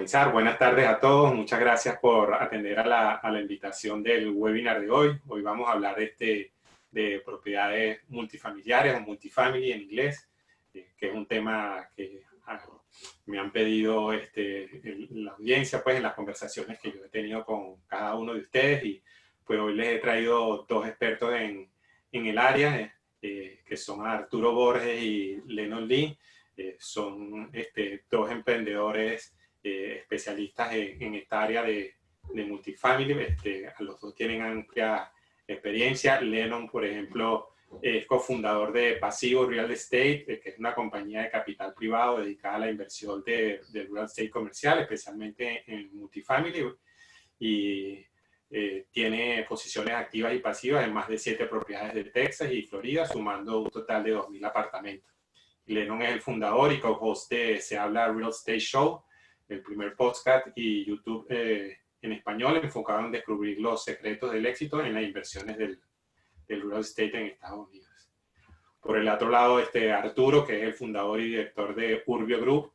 comenzar. Buenas tardes a todos. Muchas gracias por atender a la invitación del webinar de hoy. Hoy vamos a hablar de propiedades multifamiliares o multifamily en inglés, que es un tema que me han pedido la audiencia, pues en las conversaciones que yo he tenido con cada uno de ustedes, y pues hoy les he traído dos expertos en el área, que son Arturo Borges y Lennon Lee. Son dos emprendedores especialistas en esta área de multifamily. A los dos tienen amplia experiencia. Lennon, por ejemplo, es cofundador de Pasivo Real Estate, que es una compañía de capital privado dedicada a la inversión de real estate comercial, especialmente en multifamily, y tiene posiciones activas y pasivas en más de 7 propiedades de Texas y Florida, sumando un total de 2,000 apartamentos. Lennon es el fundador y co-host de Se Habla Real Estate Show, el primer podcast y YouTube en español enfocado en descubrir los secretos del éxito en las inversiones del real estate en Estados Unidos. Por el otro lado, Arturo, que es el fundador y director de Urbio Group,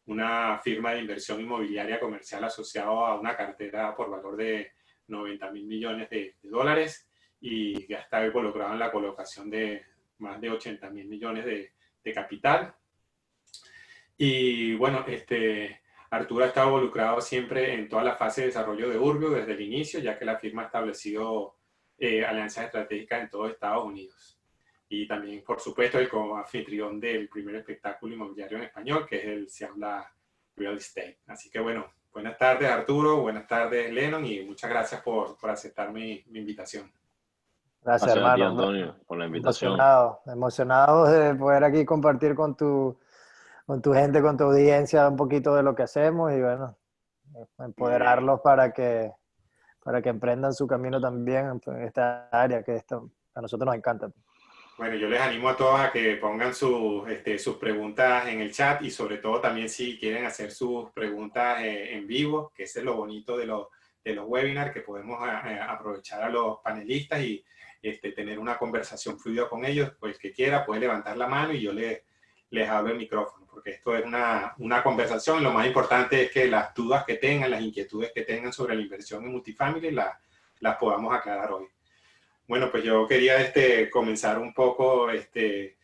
una firma de inversión inmobiliaria comercial asociada a una cartera por valor de 90,000 millones de dólares, y ya está involucrado en la colocación de más de 80,000 millones de capital. Y bueno, Arturo ha estado involucrado siempre en toda la fase de desarrollo de Urbio desde el inicio, ya que la firma ha establecido alianzas estratégicas en todo Estados Unidos. Y también, por supuesto, el co-anfitrión del primer espectáculo inmobiliario en español, que es el Se Habla Real Estate. Así que bueno, buenas tardes Arturo, buenas tardes Lennon, y muchas gracias por aceptar mi invitación. Gracias, hermano. A ti, Antonio, por la invitación. Emocionado de poder aquí compartir con tu gente, con tu audiencia, un poquito de lo que hacemos y bueno, empoderarlos para que emprendan su camino también en esta área que a nosotros nos encanta. Bueno, yo les animo a todos a que pongan sus preguntas en el chat, y sobre todo también si quieren hacer sus preguntas en vivo, que ese es lo bonito de los webinars, que podemos aprovechar a los panelistas y tener una conversación fluida con ellos. Pues el que quiera puede levantar la mano y yo les hablo el micrófono, porque esto es una conversación. Lo más importante es que las dudas que tengan, las inquietudes que tengan sobre la inversión en multifamily las podamos aclarar hoy. Bueno, pues yo quería comenzar un poco, aunque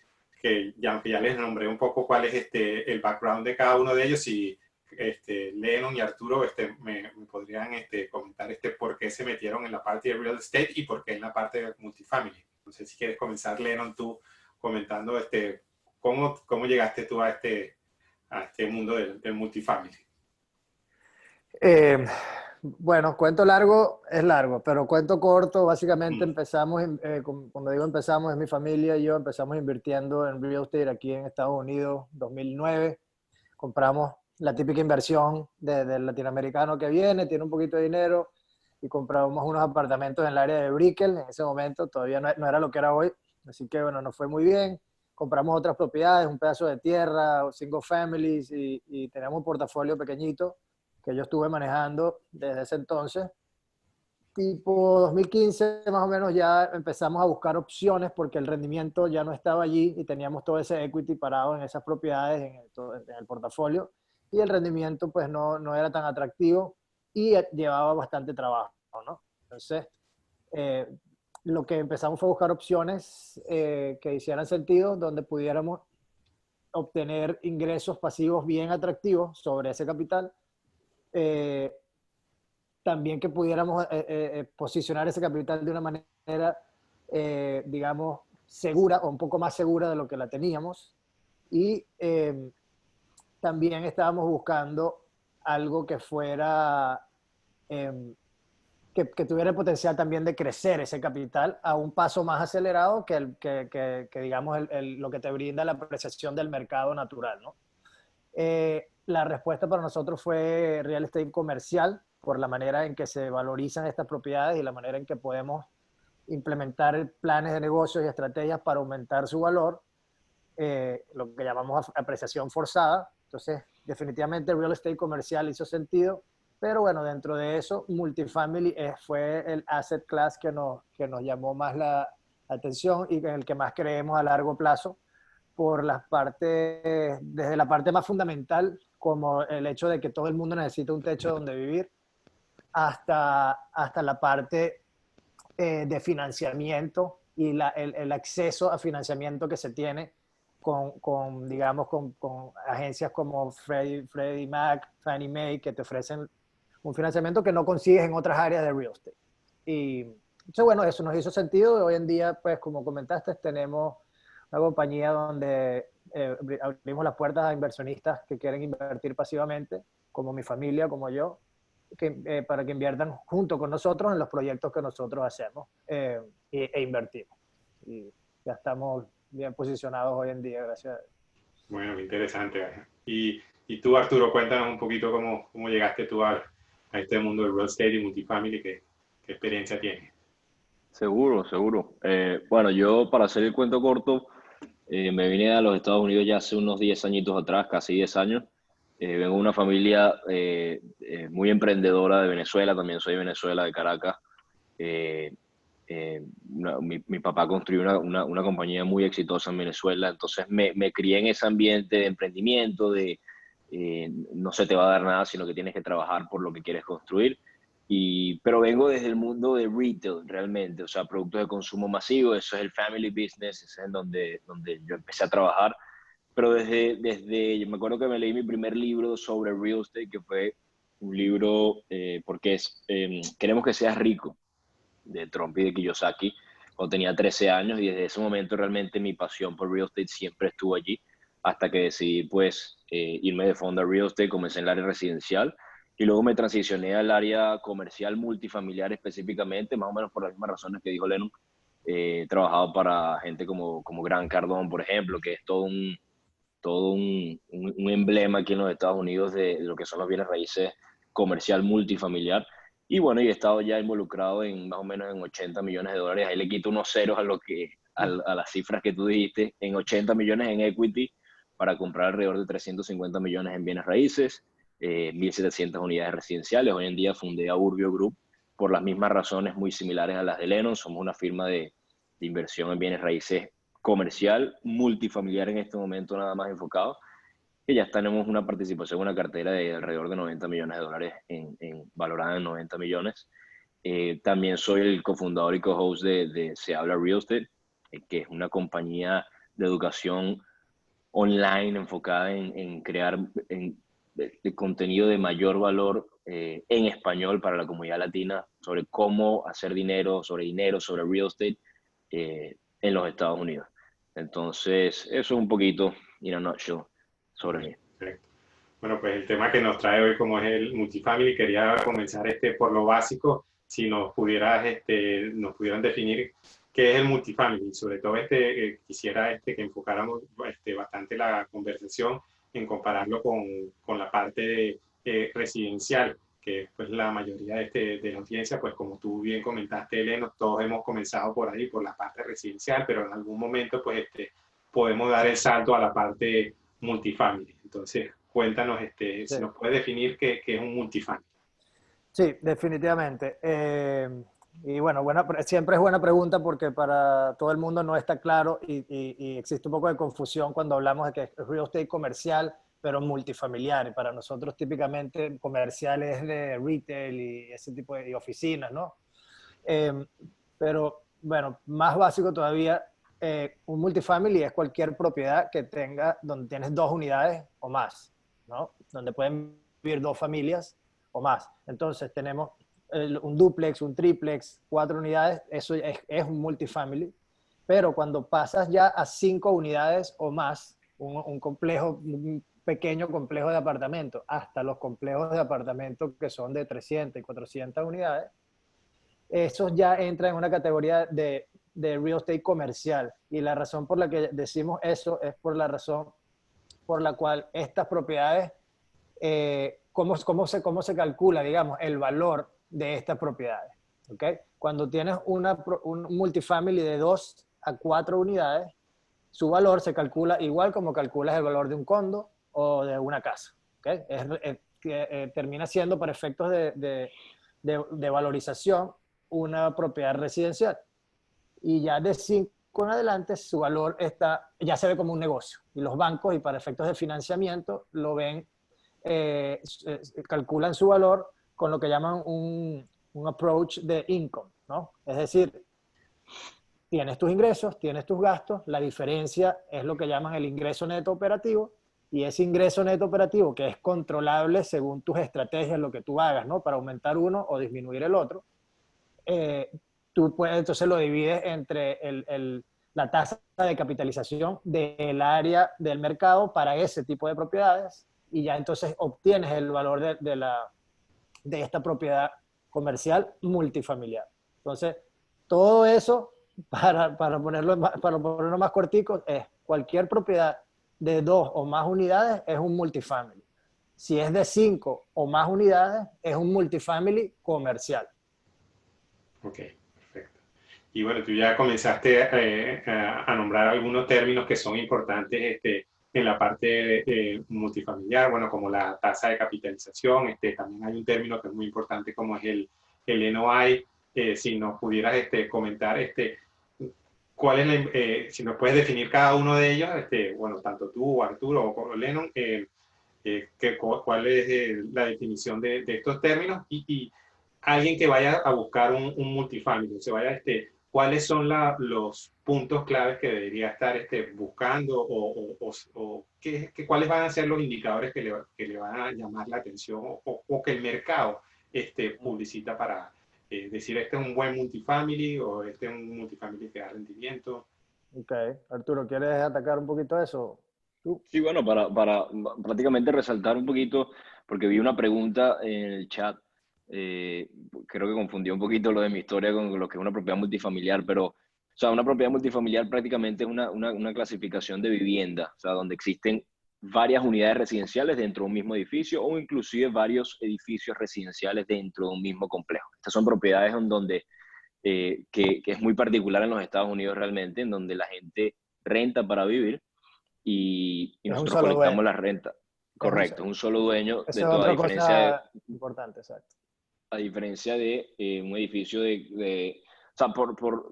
ya les nombré un poco cuál es el background de cada uno de ellos, y Lennon y Arturo me podrían comentar por qué se metieron en la parte de real estate y por qué en la parte de multifamily. No sé si quieres comenzar, Lennon, tú comentando cómo llegaste tú a este mundo del multifamily. Bueno, cuento largo es largo, pero cuento corto, básicamente empezamos, cuando digo empezamos, es mi familia y yo empezamos invirtiendo en real estate aquí en Estados Unidos, 2009. Compramos la típica inversión del latinoamericano que viene, tiene un poquito de dinero, y compramos unos apartamentos en el área de Brickell. En ese momento todavía no era lo que era hoy, así que bueno, nos fue muy bien. Compramos otras propiedades, un pedazo de tierra, single families, y teníamos un portafolio pequeñito que yo estuve manejando desde ese entonces. Tipo 2015 más o menos ya empezamos a buscar opciones porque el rendimiento ya no estaba allí y teníamos todo ese equity parado en esas propiedades, en el portafolio, y el rendimiento pues no era tan atractivo y llevaba bastante trabajo, ¿no? Entonces, lo que empezamos fue a buscar opciones que hicieran sentido, donde pudiéramos obtener ingresos pasivos bien atractivos sobre ese capital. También que pudiéramos posicionar ese capital de una manera, digamos, segura o un poco más segura de lo que la teníamos. Y también estábamos buscando algo que fuera, que tuviera el potencial también de crecer ese capital a un paso más acelerado que digamos, lo que te brinda la apreciación del mercado natural, ¿no? La respuesta para nosotros fue real estate comercial, por la manera en que se valorizan estas propiedades y la manera en que podemos implementar planes de negocios y estrategias para aumentar su valor, lo que llamamos apreciación forzada. Entonces, definitivamente real estate comercial hizo sentido, pero bueno, dentro de eso, multifamily fue el asset class que nos llamó más la atención y en el que más creemos a largo plazo, por las partes, desde la parte más fundamental, como el hecho de que todo el mundo necesita un techo donde vivir, hasta la parte de financiamiento y el acceso a financiamiento que se tiene digamos, con agencias como Freddie Mac, Fannie Mae, que te ofrecen un financiamiento que no consigues en otras áreas de real estate. Y entonces, bueno, eso nos hizo sentido. Hoy en día, pues, como comentaste, tenemos una compañía donde abrimos las puertas a inversionistas que quieren invertir pasivamente, como mi familia, como yo, para que inviertan junto con nosotros en los proyectos que nosotros hacemos e invertimos. Y ya estamos bien posicionados hoy en día, gracias a Dios. Bueno, muy interesante. Y tú, Arturo, cuéntanos un poquito cómo llegaste tú a este mundo del real estate y multifamily, qué experiencia tienes. Seguro, seguro. Bueno, yo para hacer el cuento corto, me vine a los Estados Unidos ya hace unos 10 añitos atrás, casi 10 años. Vengo de una familia muy emprendedora de Venezuela, también soy de Venezuela, de Caracas. Eh, mi papá construyó una compañía muy exitosa en Venezuela, entonces me crié en ese ambiente de emprendimiento, no se te va a dar nada, sino que tienes que trabajar por lo que quieres construir. Pero vengo desde el mundo de retail realmente, o sea, productos de consumo masivo, eso es el family business, ese es en donde yo empecé a trabajar. Pero yo me acuerdo que me leí mi primer libro sobre real estate, que fue un libro porque Queremos que seas rico, de Trump y de Kiyosaki, cuando tenía 13 años, y desde ese momento realmente mi pasión por real estate siempre estuvo allí, hasta que decidí pues irme de fondo a real estate, comencé en el área residencial, y luego me transicioné al área comercial multifamiliar específicamente, más o menos por las mismas razones que dijo Lennon. He trabajado para gente como Grant Cardone, por ejemplo, que es todo un emblema aquí en los Estados Unidos de lo que son los bienes raíces comercial multifamiliar. Y bueno, y he estado ya involucrado en más o menos en 80 millones de dólares. Ahí le quito unos ceros a las cifras que tú dijiste, en 80 millones en equity para comprar alrededor de 350 millones en bienes raíces, 1.700 unidades residenciales. Hoy en día fundé a Urbio Group por las mismas razones muy similares a las de Lennon. Somos una firma de inversión en bienes raíces comercial, multifamiliar en este momento nada más enfocado, que ya tenemos una participación, una cartera de alrededor de 90 millones de dólares valorada en 90 millones. También soy el cofundador y co-host de Se Habla Real Estate, que es una compañía de educación online enfocada en crear de contenido de mayor valor en español para la comunidad latina sobre cómo hacer dinero, sobre real estate en los Estados Unidos. Entonces, eso es un poquito, in a nutshell, sobre mí. Perfecto. Bueno, pues el tema que nos trae hoy, como es el multifamily, quería comenzar por lo básico, si nos nos pudieran definir qué es el multifamily. Sobre todo quisiera que enfocáramos bastante la conversación en compararlo con la parte residencial, que pues la mayoría de la audiencia, pues como tú bien comentaste, Elena, todos hemos comenzado por ahí, por la parte residencial, pero en algún momento pues podemos dar el salto a la parte multifamily. Entonces, cuéntanos Sí. si nos puedes definir qué es un multifamily. Sí, definitivamente. Y bueno, siempre es buena pregunta porque para todo el mundo no está claro y existe un poco de confusión cuando hablamos de que es real estate comercial, pero multifamiliar. Y para nosotros típicamente comercial es de retail y ese tipo de oficinas, ¿no? Pero bueno, más básico todavía, un multifamily es cualquier propiedad que tenga, donde tienes 2 unidades o más, ¿no? Donde pueden vivir 2 familias o más. Entonces tenemos un duplex, un triplex, 4 unidades, eso es un multifamily. Pero cuando pasas ya a 5 unidades o más, un pequeño complejo de apartamento, hasta los complejos de apartamento que son de 300 y 400 unidades, esos ya entran en una categoría de real estate comercial. Y la razón por la que decimos eso es por la razón por la cual estas propiedades, cómo se calcula, digamos, el valor de estas propiedades. ¿Okay? Cuando tienes un multifamily de 2 a 4 unidades, su valor se calcula igual como calculas el valor de un condo o de una casa. ¿Okay? Termina siendo, para efectos de valorización, una propiedad residencial. Y ya de 5 en adelante, su valor ya se ve como un negocio. Y los bancos, y para efectos de financiamiento, lo ven calculan su valor con lo que llaman un approach de income, ¿no? Es decir, tienes tus ingresos, tienes tus gastos, la diferencia es lo que llaman el ingreso neto operativo, y ese ingreso neto operativo que es controlable según tus estrategias, lo que tú hagas, ¿no? Para aumentar uno o disminuir el otro, tú puedes, entonces lo divides entre la tasa de capitalización del área del mercado para ese tipo de propiedades, y ya entonces obtienes el valor de esta propiedad comercial multifamiliar. Entonces, todo eso, para ponerlo más cortico, es cualquier propiedad de 2 o más unidades es un multifamily. Si es de 5 o más unidades, es un multifamily comercial. Ok, perfecto. Y bueno, tú ya comenzaste a nombrar algunos términos que son importantes en la parte multifamiliar, bueno, como la tasa de capitalización. También hay un término que es muy importante como es el NOI. Si nos pudieras comentar cuál es si nos puedes definir cada uno de ellos, bueno, tanto tú, Arturo o Lennon, cuál es la definición de estos términos, y alguien que vaya a buscar un multifamily, se vaya, ¿cuáles son los puntos claves que debería estar buscando, o cuáles van a ser los indicadores que le van a llamar la atención, o que el mercado publicita para decir este es un buen multifamily o este es un multifamily que da rendimiento? Ok, Arturo, ¿quieres atacar un poquito eso? ¿Tú? Sí, bueno, para prácticamente resaltar un poquito, porque vi una pregunta en el chat, eh, creo que confundió un poquito lo de mi historia con lo que es una propiedad multifamiliar, pero, o sea, una propiedad multifamiliar prácticamente es una clasificación de vivienda, o sea, donde existen varias unidades residenciales dentro de un mismo edificio, o inclusive varios edificios residenciales dentro de un mismo complejo. Estas son propiedades en donde, que es muy particular en los Estados Unidos realmente, en donde la gente renta para vivir, y Es un nosotros solo colectamos dueño. la renta. Correcto, es un solo dueño Esa de es toda, otra cosa importante, exacto. a diferencia de un edificio o sea,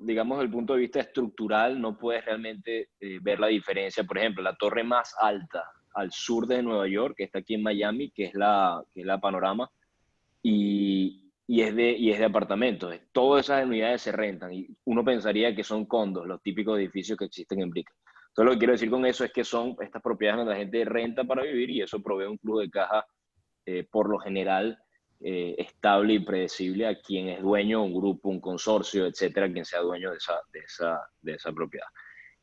digamos, el punto de vista estructural, no puedes realmente ver la diferencia. Por ejemplo, la torre más alta al sur de Nueva York, que está aquí en Miami, que es la Panorama, y es de apartamentos. Todas esas unidades se rentan, y uno pensaría que son condos, los típicos edificios que existen en Brickell. Entonces, lo que quiero decir con eso es que son estas propiedades donde la gente renta para vivir, y eso provee un flujo de caja, por lo general, estable y predecible a quien es dueño, un grupo, un consorcio, etcétera, quien sea dueño de esa propiedad.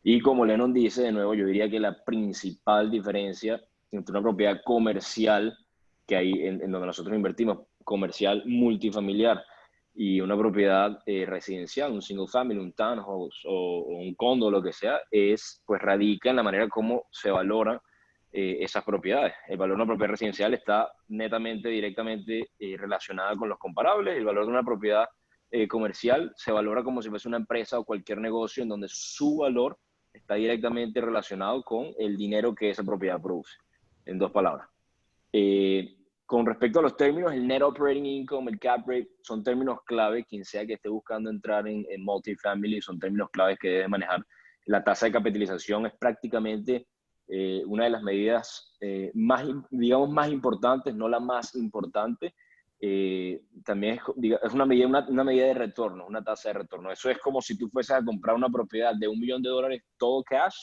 Y como Lennon dice, de nuevo, yo diría que la principal diferencia entre una propiedad comercial, que hay en donde nosotros invertimos, comercial multifamiliar, y una propiedad residencial, un single family, un townhouse o un condo, lo que sea, pues radica en la manera como se valoran esas propiedades. El valor de una propiedad residencial está netamente, directamente relacionada con los comparables. El valor de una propiedad comercial se valora como si fuese una empresa o cualquier negocio, en donde su valor está directamente relacionado con el dinero que esa propiedad produce, en dos palabras. Con respecto a los términos, el net operating income, el cap rate, son términos clave. Quien sea que esté buscando entrar en multifamily, son términos claves que debe manejar. La tasa de capitalización es prácticamente una de las medidas digamos, más importantes, no la más importante. También es una medida de retorno, una tasa de retorno. Eso es como si tú fueses a comprar una propiedad de $1 millón todo cash.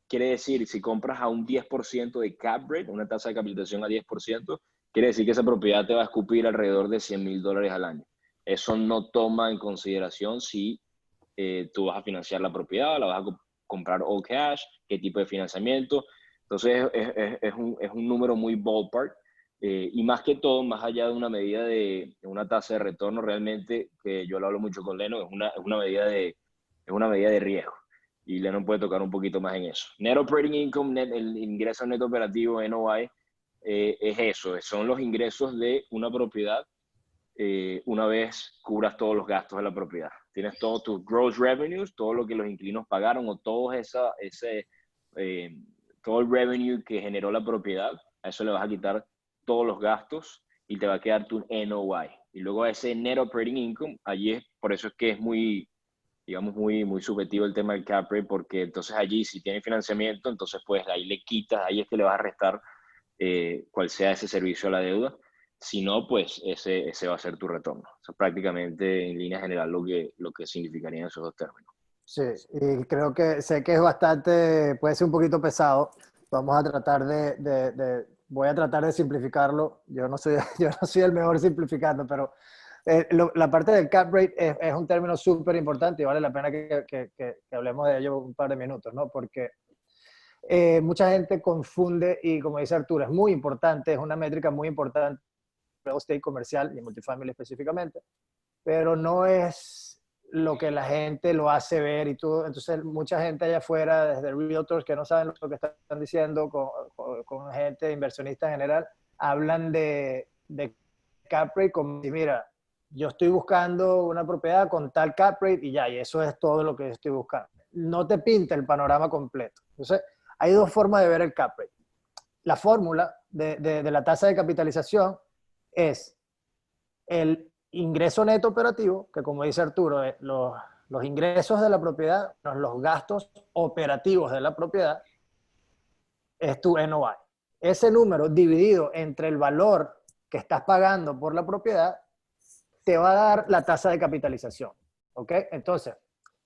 Quiere decir, si compras a un 10% de cap rate, una tasa de capitalización a 10%, quiere decir que esa propiedad te va a escupir alrededor de $100,000 al año. Eso no toma en consideración si tú vas a financiar la propiedad, la vas a comprar all cash, qué tipo de financiamiento. Entonces es un número muy ballpark, y más que todo, más allá de una medida de una tasa de retorno, realmente, que yo lo hablo mucho con Leno, es una medida de riesgo. Y Lennon puede tocar un poquito más en eso. Net Operating Income, el ingreso neto operativo, NOI, es eso, son los ingresos de una propiedad una vez cubras todos los gastos de la propiedad. Tienes todos tus gross revenues, todo lo que los inquilinos pagaron, o todo el revenue que generó la propiedad. A eso le vas a quitar todos los gastos y te va a quedar tu NOI. Y luego ese Net Operating Income, por eso es que es muy, digamos, muy subjetivo el tema del cap rate, porque entonces allí, si tiene financiamiento, entonces pues ahí le quitas, ahí es que le vas a restar cuál sea ese servicio a la deuda. Si no, pues ese va a ser tu retorno. O sea, prácticamente en línea general lo que significarían esos dos términos. Sí, y creo que sé que es bastante, puede ser un poquito pesado. Vamos a tratar voy a tratar de simplificarlo. Yo no soy, yo no soy el mejor simplificando, pero la parte del cap rate es un término súper importante y vale la pena que hablemos de ello un par de minutos, ¿no? Porque mucha gente confunde y como dice Arturo, es muy importante, es una métrica muy importante, real estate comercial y multifamily específicamente, pero no es lo que la gente lo hace ver y todo. Entonces, mucha gente allá afuera, desde realtors que no saben lo que están diciendo, con gente, inversionistas en general, hablan de cap rate como si, mira, yo estoy buscando una propiedad con tal cap rate y ya, y eso es todo lo que estoy buscando. No te pinta el panorama completo. Entonces, hay dos formas de ver el cap rate. La fórmula de la tasa de capitalización es el ingreso neto operativo, que como dice Arturo, los ingresos de la propiedad, los gastos operativos de la propiedad, es tu NOI. Ese número dividido entre el valor que estás pagando por la propiedad, te va a dar la tasa de capitalización. ¿Ok? Entonces,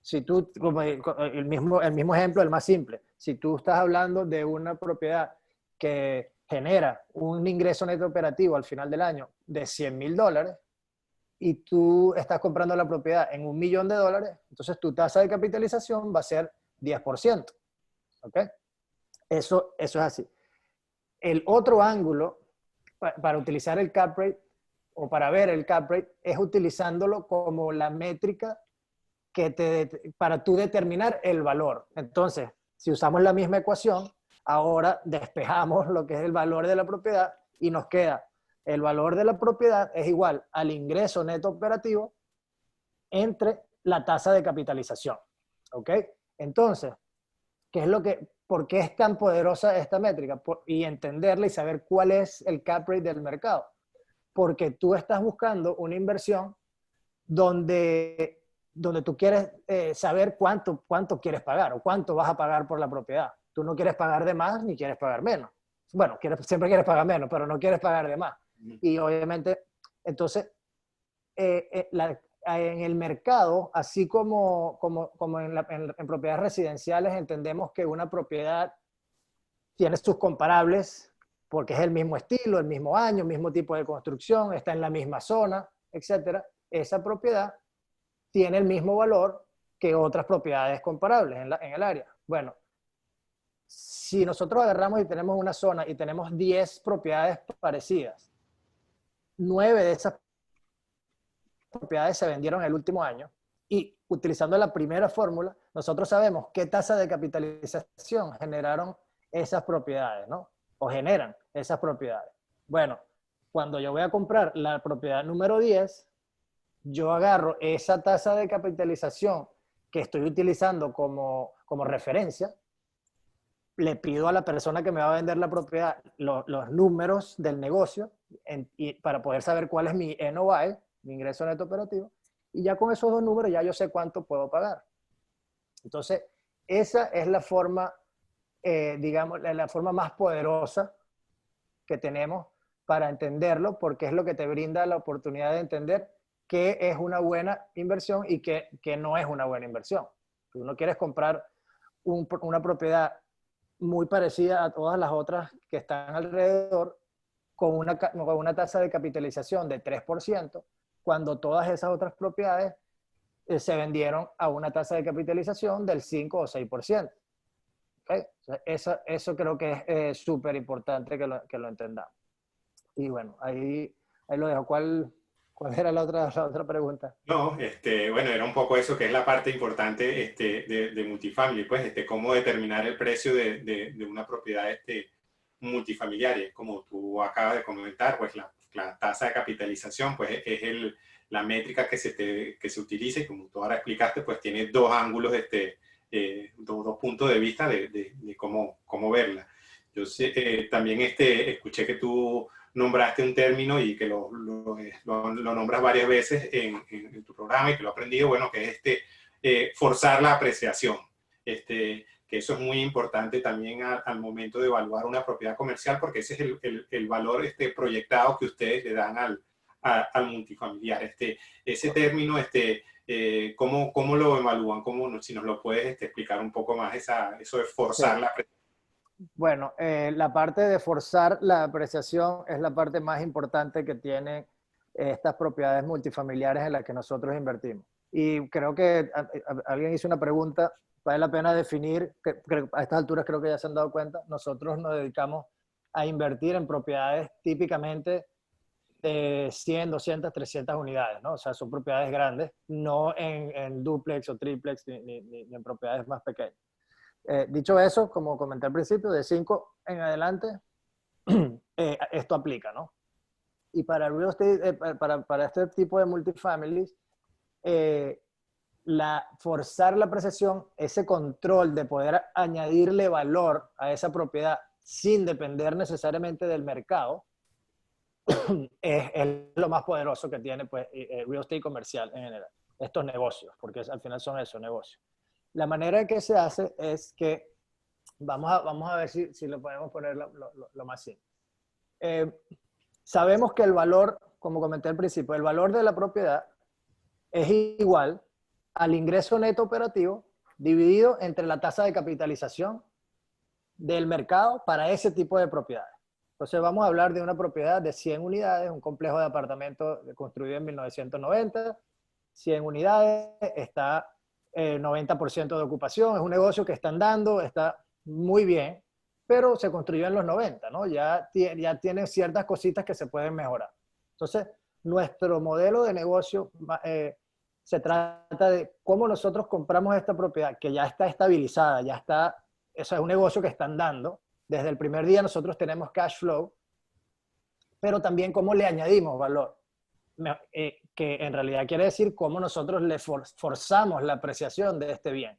si tú, como el mismo ejemplo, el más simple, si tú estás hablando de una propiedad que genera un ingreso neto operativo al final del año de $100,000, y tú estás comprando la propiedad en $1,000,000, entonces tu tasa de capitalización va a ser 10%. ¿Ok? Eso es así. El otro ángulo para utilizar el cap rate o para ver el cap rate es utilizándolo como la métrica para tú determinar el valor. Entonces, si usamos la misma ecuación, ahora despejamos lo que es el valor de la propiedad y nos queda el valor de la propiedad es igual al ingreso neto operativo entre la tasa de capitalización. ¿Ok? Entonces, ¿por qué es tan poderosa esta métrica? Y entenderla y saber cuál es el cap rate del mercado. Porque tú estás buscando una inversión donde tú quieres saber cuánto quieres pagar o cuánto vas a pagar por la propiedad. Tú no quieres pagar de más ni quieres pagar menos. Bueno, siempre quieres pagar menos, pero no quieres pagar de más. Y obviamente, entonces, en el mercado, así como en propiedades residenciales, entendemos que una propiedad tiene sus comparables porque es el mismo estilo, el mismo año, el mismo tipo de construcción, está en la misma zona, etc. Esa propiedad tiene el mismo valor que otras propiedades comparables en el área. Bueno, si nosotros agarramos y tenemos una zona y tenemos 10 propiedades parecidas, 9 de esas propiedades se vendieron el último año y utilizando la primera fórmula, nosotros sabemos qué tasa de capitalización generaron esas propiedades, ¿no? O generan esas propiedades. Bueno, cuando yo voy a comprar la propiedad número 10, yo agarro esa tasa de capitalización que estoy utilizando como referencia, le pido a la persona que me va a vender la propiedad los números del negocio para poder saber cuál es mi NOI, mi ingreso neto operativo, y ya con esos dos números ya yo sé cuánto puedo pagar. Entonces, esa es la forma, digamos, la forma más poderosa que tenemos para entenderlo, porque es lo que te brinda la oportunidad de entender qué es una buena inversión y qué no es una buena inversión. Tú no quieres comprar una propiedad muy parecida a todas las otras que están alrededor con una tasa de capitalización de 3%, cuando todas esas otras propiedades se vendieron a una tasa de capitalización del 5 o 6%. ¿Okay? O sea, eso creo que es súper importante que lo entendamos. Y bueno, ahí lo dejo. ¿Cuál era la otra pregunta? No, bueno, era un poco eso que es la parte importante de multifamily, pues cómo determinar el precio de una propiedad multifamiliar. Y es como tú acabas de comentar, pues la tasa de capitalización pues es la métrica que se utiliza y como tú ahora explicaste, pues tiene dos ángulos, dos puntos de vista de cómo verla. Yo también escuché que tú nombraste un término y que lo nombras varias veces en tu programa y que lo he aprendido, bueno, que es forzar la apreciación, que que eso es muy importante también al momento de evaluar una propiedad comercial, porque ese es el valor proyectado que ustedes le dan al multifamiliar. Ese término, ¿cómo lo evalúan? Si nos lo puedes explicar un poco más, eso de forzar la apreciación. Bueno, la parte de forzar la apreciación es la parte más importante que tienen estas propiedades multifamiliares en las que nosotros invertimos. Y creo que alguien hizo una pregunta, vale la pena definir, que a estas alturas creo que ya se han dado cuenta, nosotros nos dedicamos a invertir en propiedades típicamente de 100, 200, 300 unidades, ¿no? O sea, son propiedades grandes, no en duplex o triplex ni en propiedades más pequeñas. Dicho eso, como comenté al principio, de 5 en adelante, esto aplica, ¿no? Y para el real estate, para este tipo de multifamilies, forzar la apreciación, ese control de poder añadirle valor a esa propiedad sin depender necesariamente del mercado, es lo más poderoso que tiene pues, real estate comercial en general. Estos negocios, porque al final son esos negocios. La manera en que se hace es que, vamos a ver si lo podemos poner lo más simple. Sabemos que el valor, como comenté al principio, el valor de la propiedad es igual al ingreso neto operativo dividido entre la tasa de capitalización del mercado para ese tipo de propiedades. Entonces vamos a hablar de una propiedad de 100 unidades, un complejo de apartamentos construido en 1990, 100 unidades, está 90% de ocupación, es un negocio que están dando, está muy bien, pero se construyó en los 90, ¿no? Ya tiene ciertas cositas que se pueden mejorar. Entonces, nuestro modelo de negocio se trata de cómo nosotros compramos esta propiedad que ya está estabilizada, eso es un negocio que están dando. Desde el primer día nosotros tenemos cash flow, pero también cómo le añadimos valor. Que en realidad quiere decir cómo nosotros le forzamos la apreciación de este bien.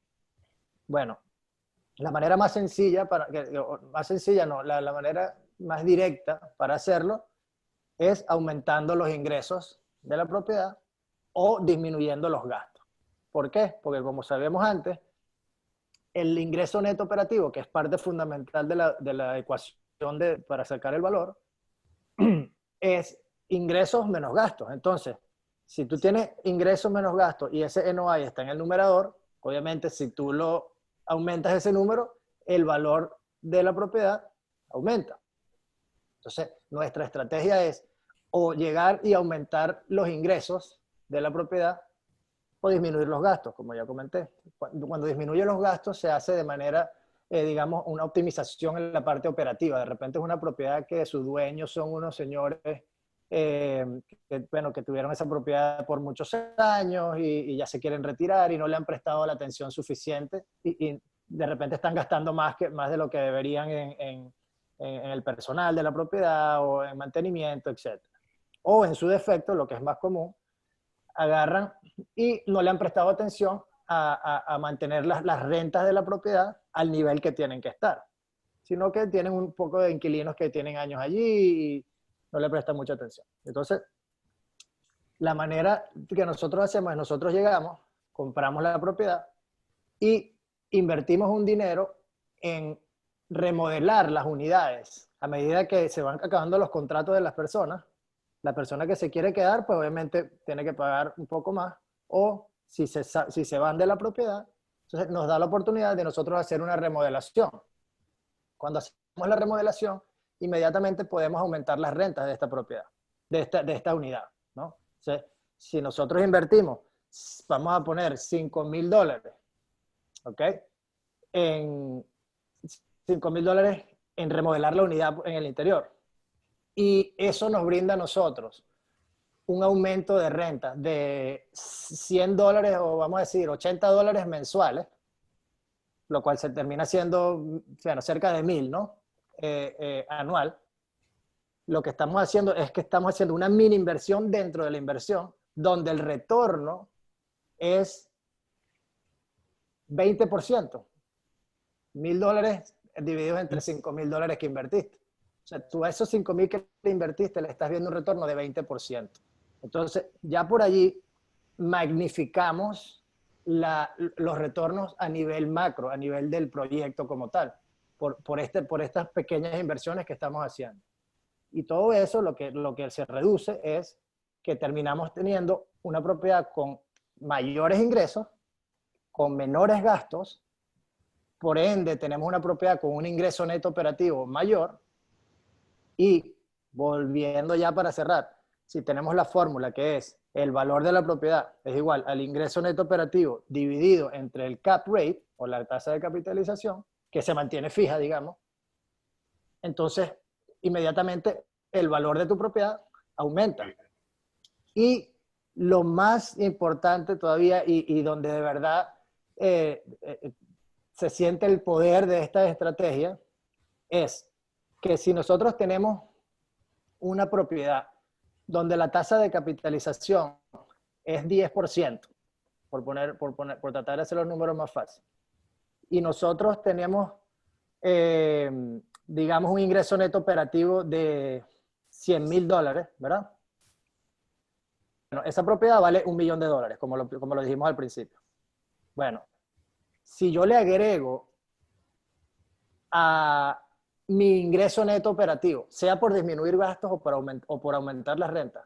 Bueno, la manera más sencilla, la manera más directa para hacerlo es aumentando los ingresos de la propiedad o disminuyendo los gastos. ¿Por qué? Porque como sabemos antes, el ingreso neto operativo, que es parte fundamental de la ecuación para sacar el valor, es ingresos menos gastos. Entonces, si tú tienes ingresos menos gastos y ese NOI está en el numerador, obviamente si tú lo aumentas ese número, el valor de la propiedad aumenta. Entonces, nuestra estrategia es o llegar y aumentar los ingresos de la propiedad o disminuir los gastos, como ya comenté. Cuando disminuye los gastos se hace de manera, digamos, una optimización en la parte operativa. De repente es una propiedad que sus dueños son unos señores que tuvieron esa propiedad por muchos años y ya se quieren retirar y no le han prestado la atención suficiente y de repente están gastando más de lo que deberían en el personal de la propiedad o en mantenimiento, etc. O en su defecto, lo que es más común, agarran y no le han prestado atención a mantener las rentas de la propiedad al nivel que tienen que estar, sino que tienen un poco de inquilinos que tienen años allí y no le prestan mucha atención. Entonces, la manera que nosotros hacemos es nosotros llegamos, compramos la propiedad y invertimos un dinero en remodelar las unidades. A medida que se van acabando los contratos de las personas, la persona que se quiere quedar, pues obviamente tiene que pagar un poco más, o si se van de la propiedad, entonces nos da la oportunidad de nosotros hacer una remodelación. Cuando hacemos la remodelación, inmediatamente podemos aumentar las rentas de esta propiedad, de esta unidad, ¿no? Entonces, si nosotros invertimos, vamos a poner $5,000, ¿ok? En $5,000 en remodelar la unidad en el interior. Y eso nos brinda a nosotros un aumento de renta de $100 o vamos a decir $80 mensuales, lo cual se termina siendo cerca de 1,000, ¿no? Anual. Lo que estamos haciendo es que estamos haciendo una mini inversión dentro de la inversión, donde el retorno es 20%. $1,000 divididos entre $5,000 que invertiste. O sea, tú a esos 5,000 que invertiste le estás viendo un retorno de 20%. Entonces, ya por allí magnificamos los retornos a nivel macro, a nivel del proyecto como tal, por estas pequeñas inversiones que estamos haciendo. Y todo eso lo que se reduce es que terminamos teniendo una propiedad con mayores ingresos, con menores gastos, por ende tenemos una propiedad con un ingreso neto operativo mayor. Y volviendo ya para cerrar, si tenemos la fórmula que es el valor de la propiedad es igual al ingreso neto operativo dividido entre el cap rate o la tasa de capitalización, que se mantiene fija, digamos, entonces inmediatamente el valor de tu propiedad aumenta. Y lo más importante todavía y donde de verdad se siente el poder de esta estrategia es que si nosotros tenemos una propiedad donde la tasa de capitalización es 10%, por tratar de hacer los números más fáciles, y nosotros tenemos, digamos, un ingreso neto operativo de $100,000, ¿verdad? Bueno, esa propiedad vale $1 millón, como lo dijimos al principio. Bueno, si yo le agrego a mi ingreso neto operativo, sea por disminuir gastos o por aumentar las rentas,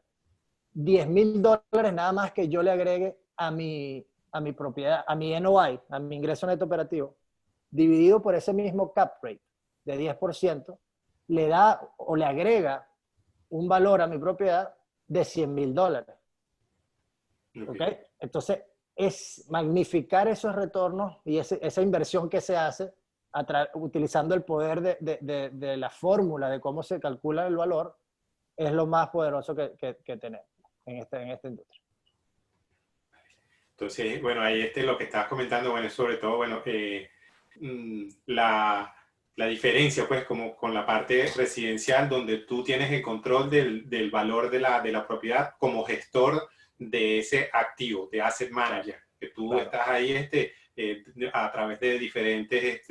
$10,000 nada más que yo le agregue a mi propiedad, a mi NOI, a mi ingreso neto operativo, dividido por ese mismo cap rate de 10%, le da o le agrega un valor a mi propiedad de $100,000. ¿Okay? Entonces, es magnificar esos retornos y esa inversión que se hace utilizando el poder de la fórmula de cómo se calcula el valor, es lo más poderoso que tenemos en esta industria. Entonces, bueno, ahí lo que estabas comentando, bueno, sobre todo, bueno, la diferencia, pues, como con la parte residencial, donde tú tienes el control del valor de la propiedad como gestor de ese activo, de asset manager, que tú claro. Estás ahí a través de diferentes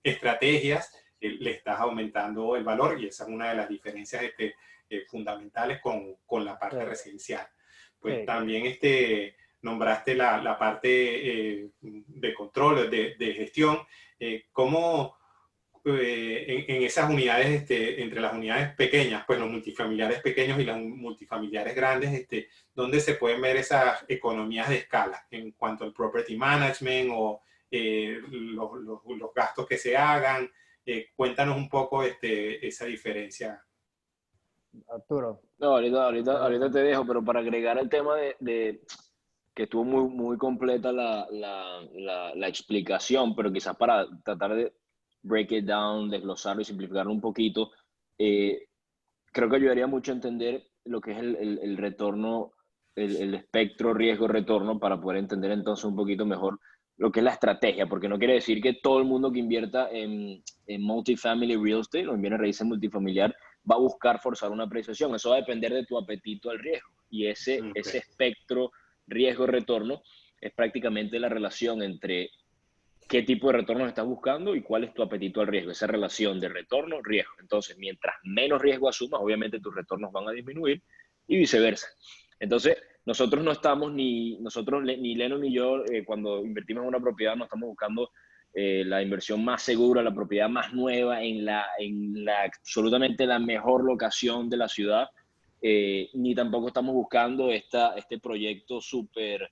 estrategias, le estás aumentando el valor, y esa es una de las diferencias fundamentales con la parte claro. Residencial. Pues sí. También nombraste la parte de control, de gestión. ¿Cómo en esas unidades, entre las unidades pequeñas, pues los multifamiliares pequeños y los multifamiliares grandes, dónde se pueden ver esas economías de escala en cuanto al property management o los gastos que se hagan? Cuéntanos un poco esa diferencia. Arturo. No, ahorita te dejo, pero para agregar el tema de que estuvo muy completa la explicación, pero quizás para tratar de break it down, desglosarlo y simplificarlo un poquito, creo que ayudaría mucho a entender lo que es el retorno, el espectro riesgo-retorno, para poder entender entonces un poquito mejor lo que es la estrategia, porque no quiere decir que todo el mundo que invierta en multifamily real estate o en bienes raíces multifamiliar va a buscar forzar una apreciación. Eso va a depender de tu apetito al riesgo, y ese espectro riesgo-retorno es prácticamente la relación entre qué tipo de retornos estás buscando y cuál es tu apetito al riesgo, esa relación de retorno-riesgo. Entonces, mientras menos riesgo asumas, obviamente tus retornos van a disminuir y viceversa. Entonces, nosotros no estamos, ni Leno ni yo, cuando invertimos en una propiedad, no estamos buscando la inversión más segura, la propiedad más nueva, en la absolutamente la mejor locación de la ciudad, ni tampoco estamos buscando este proyecto súper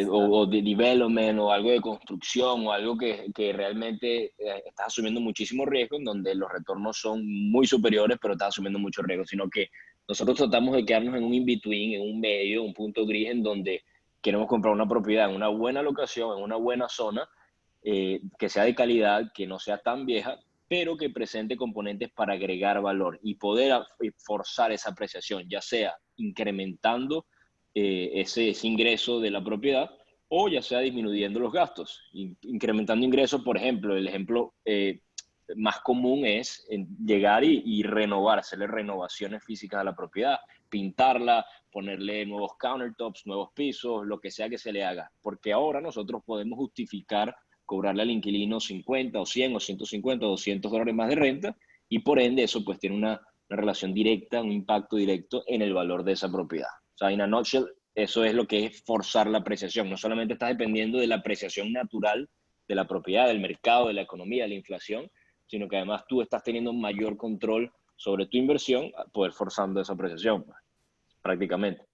o de development o algo de construcción o algo que realmente estás asumiendo muchísimo riesgo, en donde los retornos son muy superiores pero estás asumiendo mucho riesgo, sino que nosotros tratamos de quedarnos en un in-between, en un medio, un punto gris, en donde queremos comprar una propiedad en una buena locación, en una buena zona, que sea de calidad, que no sea tan vieja, pero que presente componentes para agregar valor y poder forzar esa apreciación, ya sea incrementando ese ingreso de la propiedad, o ya sea disminuyendo los gastos. Incrementando ingresos, por ejemplo, el ejemplo más común es llegar y renovar, hacerle renovaciones físicas a la propiedad, pintarla, ponerle nuevos countertops, nuevos pisos, lo que sea que se le haga, porque ahora nosotros podemos justificar cobrarle al inquilino 50 o 100 o 150 o $200 más de renta, y por ende eso pues tiene una relación directa, un impacto directo en el valor de esa propiedad. O sea, en a nutshell, eso es lo que es forzar la apreciación. No solamente estás dependiendo de la apreciación natural de la propiedad, del mercado, de la economía, de la inflación, sino que además tú estás teniendo mayor control sobre tu inversión, a poder forzando esa apreciación, prácticamente.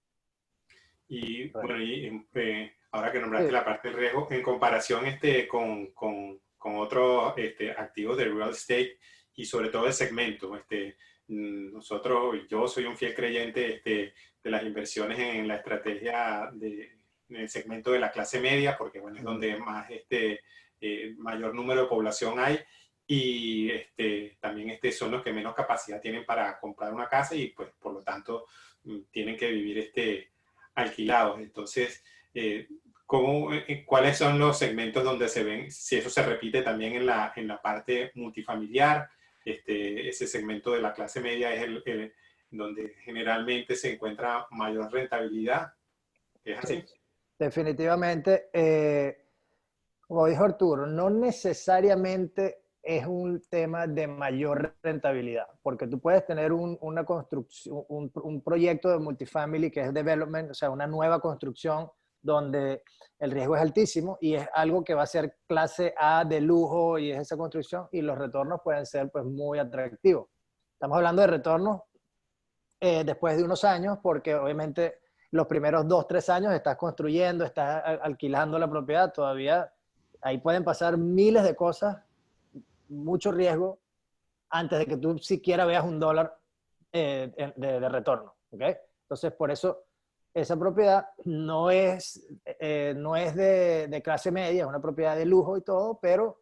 Y Correcto. bueno, ahora que nombraste Sí, la parte del riesgo, en comparación con otros activos de real estate y sobre todo el segmento, yo soy un fiel creyente de las inversiones en la estrategia en el segmento de la clase media, porque bueno, es mm, donde más mayor número de población hay y también son los que menos capacidad tienen para comprar una casa y pues por lo tanto tienen que vivir alquilados. Entonces, ¿cuáles son los segmentos donde se ven, si eso se repite también en la parte multifamiliar? Ese segmento de la clase media es donde generalmente se encuentra mayor rentabilidad. ¿Es sí, así? definitivamente. Como dijo Arturo, no necesariamente es un tema de mayor rentabilidad, porque tú puedes tener una construcción, un proyecto de multifamily que es development, o sea, una nueva construcción donde el riesgo es altísimo y es algo que va a ser clase A de lujo y es esa construcción y los retornos pueden ser pues muy atractivos. Estamos hablando de retornos después de unos años, porque obviamente los primeros 2, 3 años estás construyendo, estás alquilando la propiedad, todavía ahí pueden pasar miles de cosas, mucho riesgo, antes de que tú siquiera veas $1 de retorno. ¿Okay? Entonces, por eso esa propiedad no es de clase media, es una propiedad de lujo y todo, pero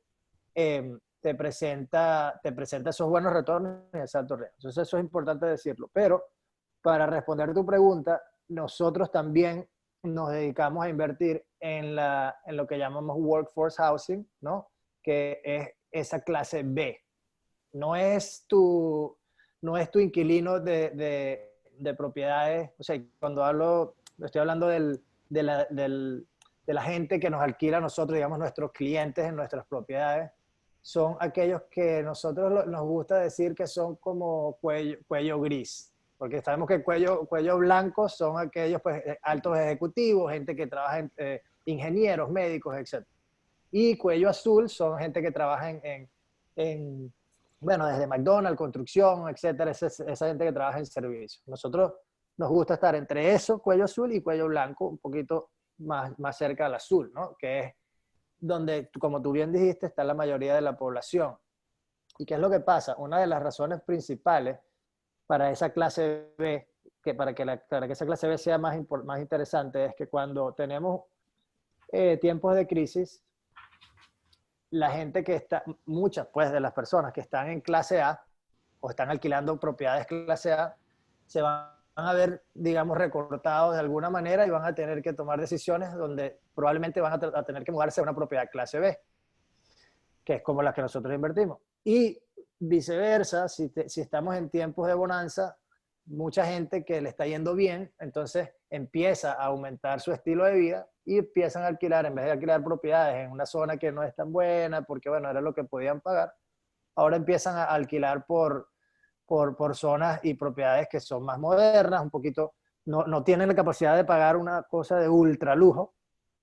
te presenta esos buenos retornos y ese alto riesgo. Entonces, eso es importante decirlo. Pero para responder tu pregunta, nosotros también nos dedicamos a invertir en lo que llamamos workforce housing, ¿no? Que es esa clase B. No es tu, no es tu inquilino de propiedades. O sea, cuando estoy hablando de la gente que nos alquila a nosotros, digamos, nuestros clientes en nuestras propiedades, son aquellos que nosotros nos gusta decir que son como cuello gris, porque sabemos que cuello blanco son aquellos pues, altos ejecutivos, gente que trabaja ingenieros, médicos, etc. Y cuello azul son gente que trabaja en bueno, desde McDonald's, construcción, etcétera, esa gente que trabaja en servicio. Nosotros nos gusta estar entre eso, cuello azul y cuello blanco, un poquito más cerca al azul, ¿no? Que es donde, como tú bien dijiste, está la mayoría de la población. ¿Y qué es lo que pasa? Una de las razones principales para esa clase B, para que esa clase B sea más interesante, es que cuando tenemos tiempos de crisis, la gente que está, muchas pues de las personas que están en clase A o están alquilando propiedades clase A, se van a ver, digamos, recortados de alguna manera y van a tener que tomar decisiones donde probablemente van a tener que mudarse a una propiedad clase B, que es como las que nosotros invertimos. Y viceversa, si estamos en tiempos de bonanza, mucha gente que le está yendo bien, entonces empieza a aumentar su estilo de vida y empiezan a alquilar, en vez de alquilar propiedades en una zona que no es tan buena, porque bueno, era lo que podían pagar, ahora empiezan a alquilar por zonas y propiedades que son más modernas, un poquito, no tienen la capacidad de pagar una cosa de ultra lujo,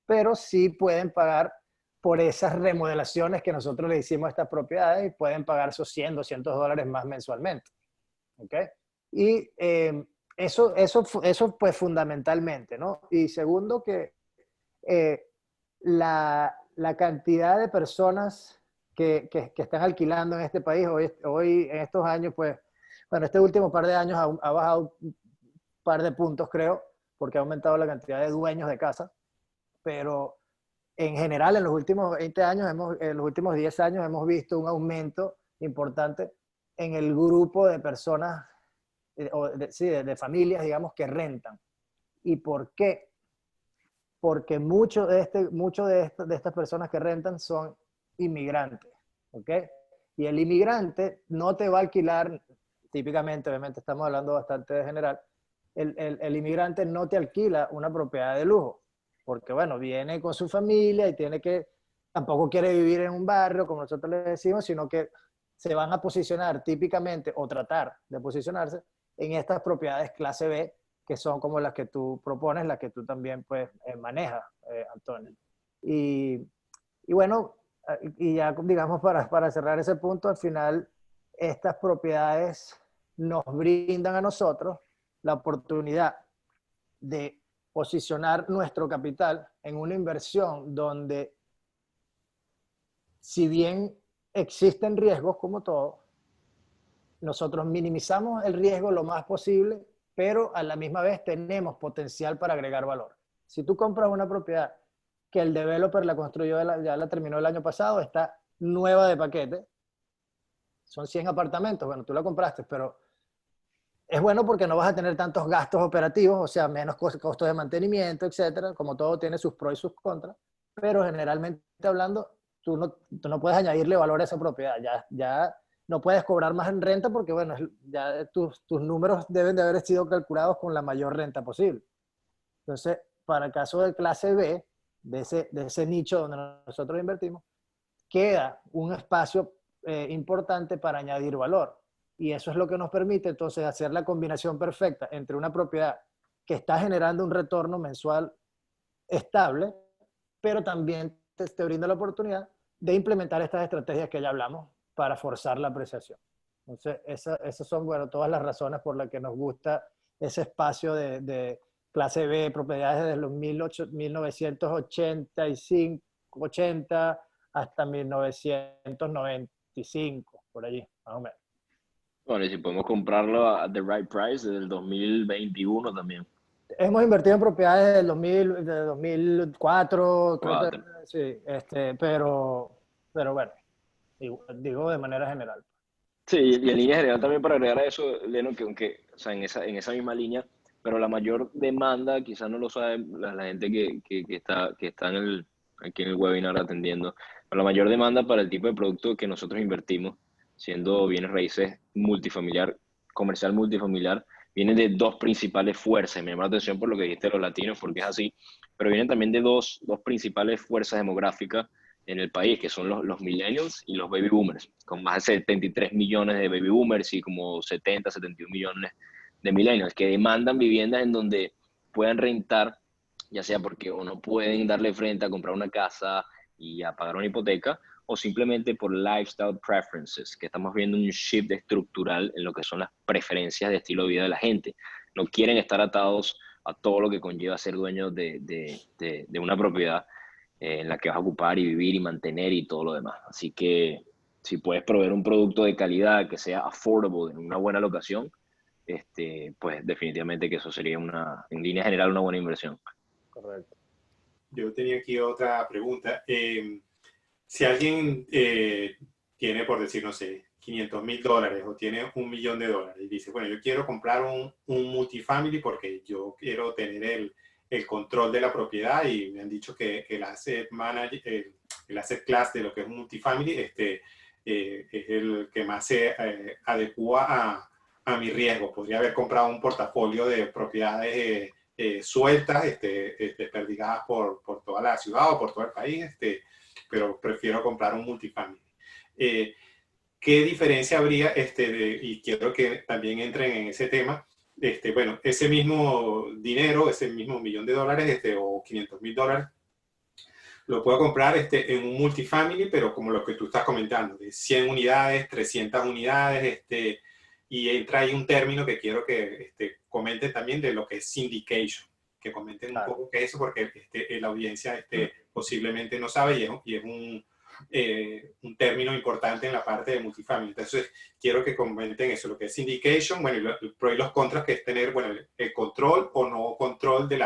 pero sí pueden pagar por esas remodelaciones que nosotros le hicimos a estas propiedades y pueden pagar esos $100, $200 más mensualmente. ¿Okay? Y eso pues fundamentalmente, ¿no? Y segundo que eh, la cantidad de personas que están alquilando en este país hoy en estos años, pues, bueno, este último par de años ha bajado un par de puntos, creo, porque ha aumentado la cantidad de dueños de casa, pero en general en los últimos 20 años, en los últimos 10 años hemos visto un aumento importante en el grupo de personas, sí, de familias, digamos, que rentan. ¿Y por qué? Porque mucho de estas personas que rentan son inmigrantes, ¿ok? Y el inmigrante no te va a alquilar, típicamente, obviamente estamos hablando bastante de general, el inmigrante no te alquila una propiedad de lujo, porque bueno, viene con su familia y tampoco quiere vivir en un barrio, como nosotros le decimos, sino que se van a posicionar típicamente o tratar de posicionarse en estas propiedades clase B que son como las que tú propones, las que tú también pues manejas, Antonio. Y bueno, y ya digamos para cerrar ese punto, al final estas propiedades nos brindan a nosotros la oportunidad de posicionar nuestro capital en una inversión donde, si bien existen riesgos como todo, nosotros minimizamos el riesgo lo más posible, pero a la misma vez tenemos potencial para agregar valor. Si tú compras una propiedad que el developer la construyó, ya la terminó el año pasado, está nueva de paquete, son 100 apartamentos, bueno, tú la compraste, pero es bueno porque no vas a tener tantos gastos operativos, o sea, menos costos de mantenimiento, etcétera. Como todo tiene sus pros y sus contras, pero generalmente hablando, tú no puedes añadirle valor a esa propiedad. Ya no puedes cobrar más en renta porque, bueno, ya tus números deben de haber sido calculados con la mayor renta posible. Entonces, para el caso de clase B, de ese nicho donde nosotros invertimos, queda un espacio importante para añadir valor. Y eso es lo que nos permite entonces hacer la combinación perfecta entre una propiedad que está generando un retorno mensual estable, pero también te brinda la oportunidad de implementar estas estrategias que ya hablamos para forzar la apreciación. Entonces, esas son, bueno, todas las razones por las que nos gusta ese espacio de clase B, propiedades desde los 1985, 80 hasta 1995, por allí, más o menos. Bueno, y si podemos comprarlo a the right price desde el 2021 también. Hemos invertido en propiedades del 2004, creo que, 4. sí, pero bueno, digo de manera general. Sí, y en línea general también para agregar a eso, Leno, que aunque, o sea, en esa misma línea, pero la mayor demanda, quizás no lo sabe la gente que está aquí en el webinar atendiendo, pero la mayor demanda para el tipo de producto que nosotros invertimos, siendo bienes raíces multifamiliar, comercial multifamiliar, viene de dos principales fuerzas. Me llama la atención por lo que dijiste de los latinos, porque es así, pero vienen también de dos principales fuerzas demográficas en el país, que son los millennials y los baby boomers, con más de 73 millones de baby boomers y como 71 millones de millennials, que demandan viviendas en donde puedan rentar, ya sea porque o no pueden darle frente a comprar una casa y a pagar una hipoteca, o simplemente por lifestyle preferences, que estamos viendo un shift estructural en lo que son las preferencias de estilo de vida de la gente. No quieren estar atados a todo lo que conlleva ser dueños de una propiedad en la que vas a ocupar y vivir y mantener y todo lo demás. Así que si puedes proveer un producto de calidad que sea affordable en una buena locación, pues definitivamente que eso sería en línea general una buena inversión. Correcto. Yo tenía aquí otra pregunta. Si alguien tiene, por decir, no sé, $500,000 o tiene $1,000,000 y dice, bueno, yo quiero comprar un multifamily porque yo quiero tener el control de la propiedad, y me han dicho que el asset manager, el asset class de lo que es un multifamily, es el que más se adecua a mi riesgo. Podría haber comprado un portafolio de propiedades sueltas, perdigadas por toda la ciudad o por todo el país, pero prefiero comprar un multifamily. ¿Qué diferencia habría? Y quiero que también entren en ese tema. Bueno, ese mismo dinero, ese mismo $1,000,000 o $500,000, lo puedo comprar en un multifamily, pero como lo que tú estás comentando, de 100 unidades, 300 unidades, y entra ahí un término que quiero que comenten también, de lo que es syndication, que comenten un poco qué es eso, porque la audiencia posiblemente no sabe, y es un término importante en la parte de multifamily. Entonces, quiero que comenten eso, lo que es syndication, bueno, y los pros y los contras, que es tener, bueno, el control o no control del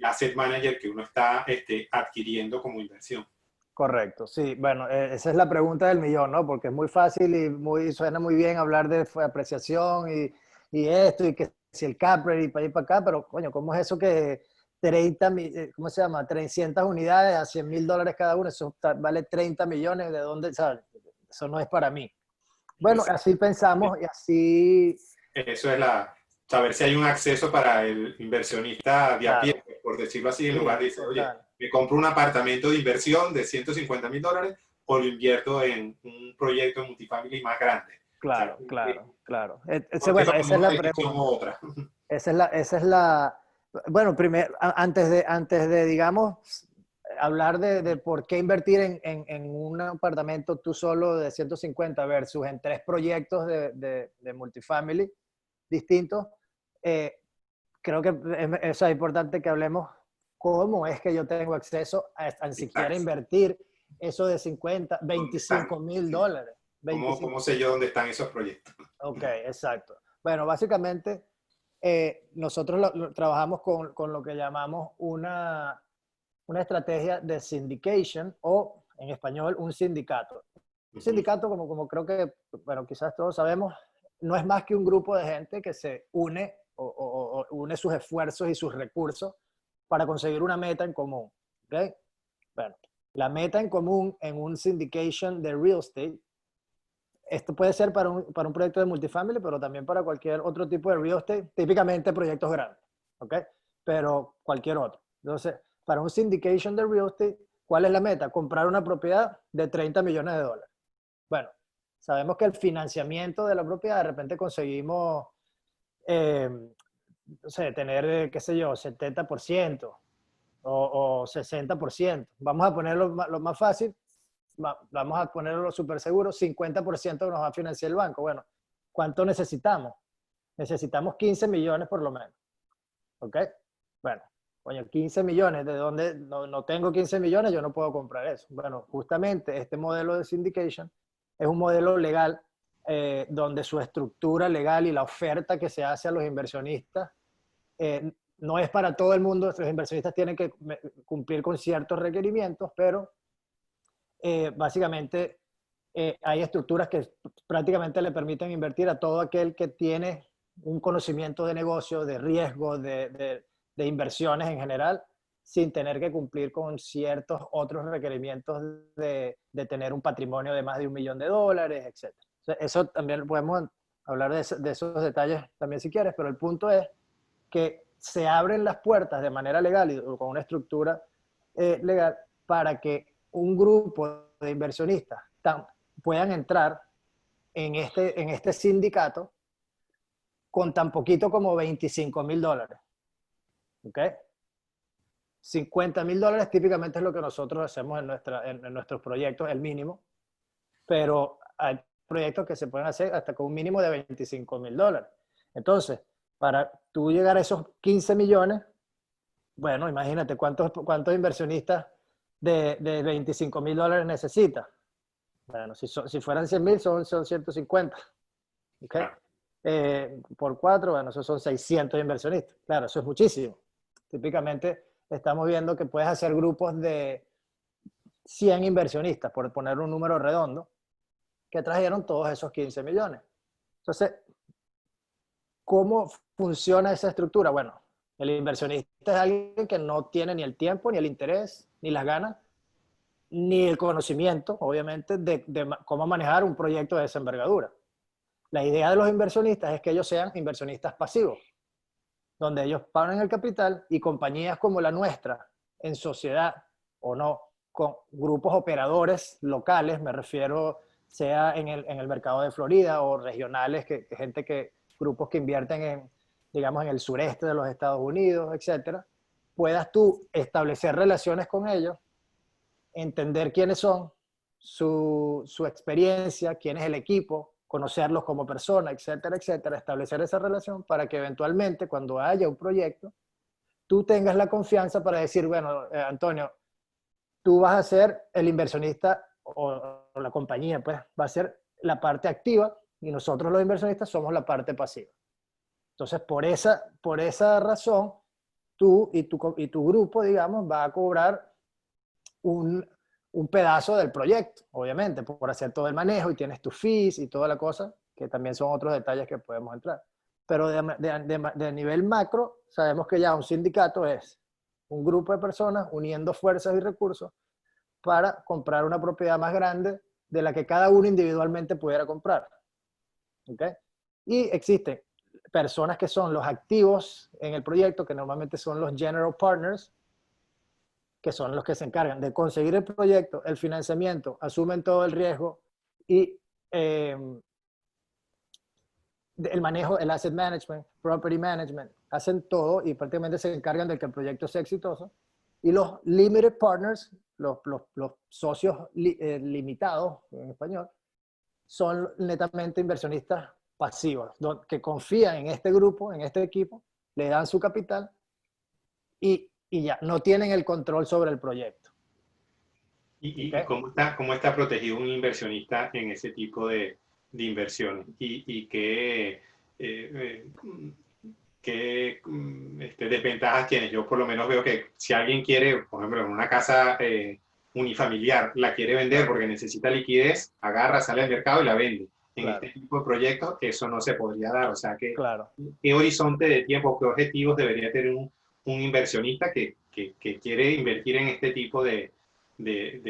asset manager que uno está adquiriendo como inversión. Correcto, sí. Bueno, esa es la pregunta del millón, ¿no? Porque es muy fácil y suena muy bien hablar de apreciación y esto, y que si el cap rate y para ir para acá, pero coño, ¿cómo es eso que ¿cómo se llama? 300 unidades a $100,000 cada una, eso vale 30 millones? ¿De dónde, sabes? Eso no es para mí. Bueno, así pensamos y así... Eso es saber si hay un acceso para el inversionista de a pie, por decirlo así, en lugar de decir, oye, me compro un apartamento de inversión de $150,000 o lo invierto en un proyecto multifamily más grande. Claro, claro. Bueno, esa es la pregunta. Otra. esa es la, bueno, primero, antes de, digamos, hablar de por qué invertir en un apartamento tú solo de 150 versus en 3 proyectos de multifamily distintos, creo que eso es importante que hablemos cómo es que yo tengo acceso a siquiera Exacto. invertir eso de 50, ¿Dónde están? 25 mil Sí. dólares. ¿Cómo sé yo dónde están esos proyectos? Ok, exacto. Bueno, básicamente nosotros trabajamos con lo que llamamos una estrategia de syndication o en español un sindicato. Un Ujú. sindicato, como creo que, bueno, quizás todos sabemos, no es más que un grupo de gente que se une o une sus esfuerzos y sus recursos para conseguir una meta en común. ¿Okay? Bueno, la meta en común en un syndication de real estate, esto puede ser para un proyecto de multifamily, pero también para cualquier otro tipo de real estate, típicamente proyectos grandes, ¿ok? Pero cualquier otro. Entonces, para un syndication de real estate, ¿cuál es la meta? Comprar una propiedad de 30 millones de dólares. Bueno, sabemos que el financiamiento de la propiedad, de repente conseguimos, no sé, tener, qué sé yo, 70% o 60%. Vamos a ponerlo lo más fácil, vamos a ponerlo súper seguro, 50% nos va a financiar el banco. Bueno, ¿cuánto necesitamos? Necesitamos 15 millones por lo menos. ¿Ok? Bueno, coño, 15 millones, ¿de dónde? No tengo 15 millones, yo no puedo comprar eso. Bueno, justamente este modelo de syndication es un modelo legal donde su estructura legal y la oferta que se hace a los inversionistas no es para todo el mundo. Los inversionistas tienen que cumplir con ciertos requerimientos, pero básicamente hay estructuras que prácticamente le permiten invertir a todo aquel que tiene un conocimiento de negocio, de riesgo, de inversiones en general, sin tener que cumplir con ciertos otros requerimientos de tener un patrimonio de más de $1 millón, etc. O sea, eso también podemos hablar de esos detalles también si quieres, pero el punto es que se abren las puertas de manera legal y con una estructura legal para que un grupo de inversionistas puedan entrar en este sindicato con tan poquito como $25,000. ¿Ok? $50,000 típicamente es lo que nosotros hacemos en nuestros proyectos, el mínimo, pero hay proyectos que se pueden hacer hasta con un mínimo de $25,000. Entonces, para tú llegar a esos 15 millones, bueno, imagínate cuántos inversionistas de $25,000 necesitas. Bueno, si fueran 100,000, son 150. ¿Ok? Claro. Por 4, bueno, esos son 600 inversionistas. Claro, eso es muchísimo. Típicamente estamos viendo que puedes hacer grupos de 100 inversionistas, por poner un número redondo, que trajeron todos esos 15 millones. Entonces, ¿cómo funciona esa estructura? Bueno, el inversionista es alguien que no tiene ni el tiempo, ni el interés, ni las ganas, ni el conocimiento, obviamente, de cómo manejar un proyecto de esa envergadura. La idea de los inversionistas es que ellos sean inversionistas pasivos, donde ellos ponen el capital y compañías como la nuestra, en sociedad o no, con grupos operadores locales, me refiero sea en el mercado de Florida o regionales, grupos que invierten digamos, en el sureste de los Estados Unidos, etcétera, puedas tú establecer relaciones con ellos, entender quiénes son, su experiencia, quién es el equipo, conocerlos como persona, etcétera, etcétera, establecer esa relación para que eventualmente cuando haya un proyecto, tú tengas la confianza para decir, bueno, Antonio, tú vas a ser el inversionista o la compañía, pues va a ser la parte activa y nosotros los inversionistas somos la parte pasiva. Entonces, por esa razón, tú y tu grupo, digamos, va a cobrar un pedazo del proyecto, obviamente, por hacer todo el manejo y tienes tus fees y toda la cosa, que también son otros detalles que podemos entrar. Pero de nivel macro, sabemos que ya un sindicato es un grupo de personas uniendo fuerzas y recursos para comprar una propiedad más grande de la que cada uno individualmente pudiera comprar. ¿Ok? Y existen personas que son los activos en el proyecto, que normalmente son los general partners, que son los que se encargan de conseguir el proyecto, el financiamiento, asumen todo el riesgo y el manejo, el asset management, property management, hacen todo y prácticamente se encargan de que el proyecto sea exitoso. Y los limited partners, los socios limitados en español, son netamente inversionistas pasivos, que confían en este grupo, en este equipo, le dan su capital y ya, no tienen el control sobre el proyecto. ¿Y cómo está protegido un inversionista en ese tipo de inversiones? ¿Y qué desventajas tiene? Yo por lo menos veo que si alguien quiere, por ejemplo, en una casa unifamiliar, la quiere vender porque necesita liquidez, agarra, sale al mercado y la vende. En Claro. este tipo de proyectos eso no se podría dar. O sea, Claro. ¿qué horizonte de tiempo, qué objetivos debería tener un inversionista que quiere invertir en este tipo de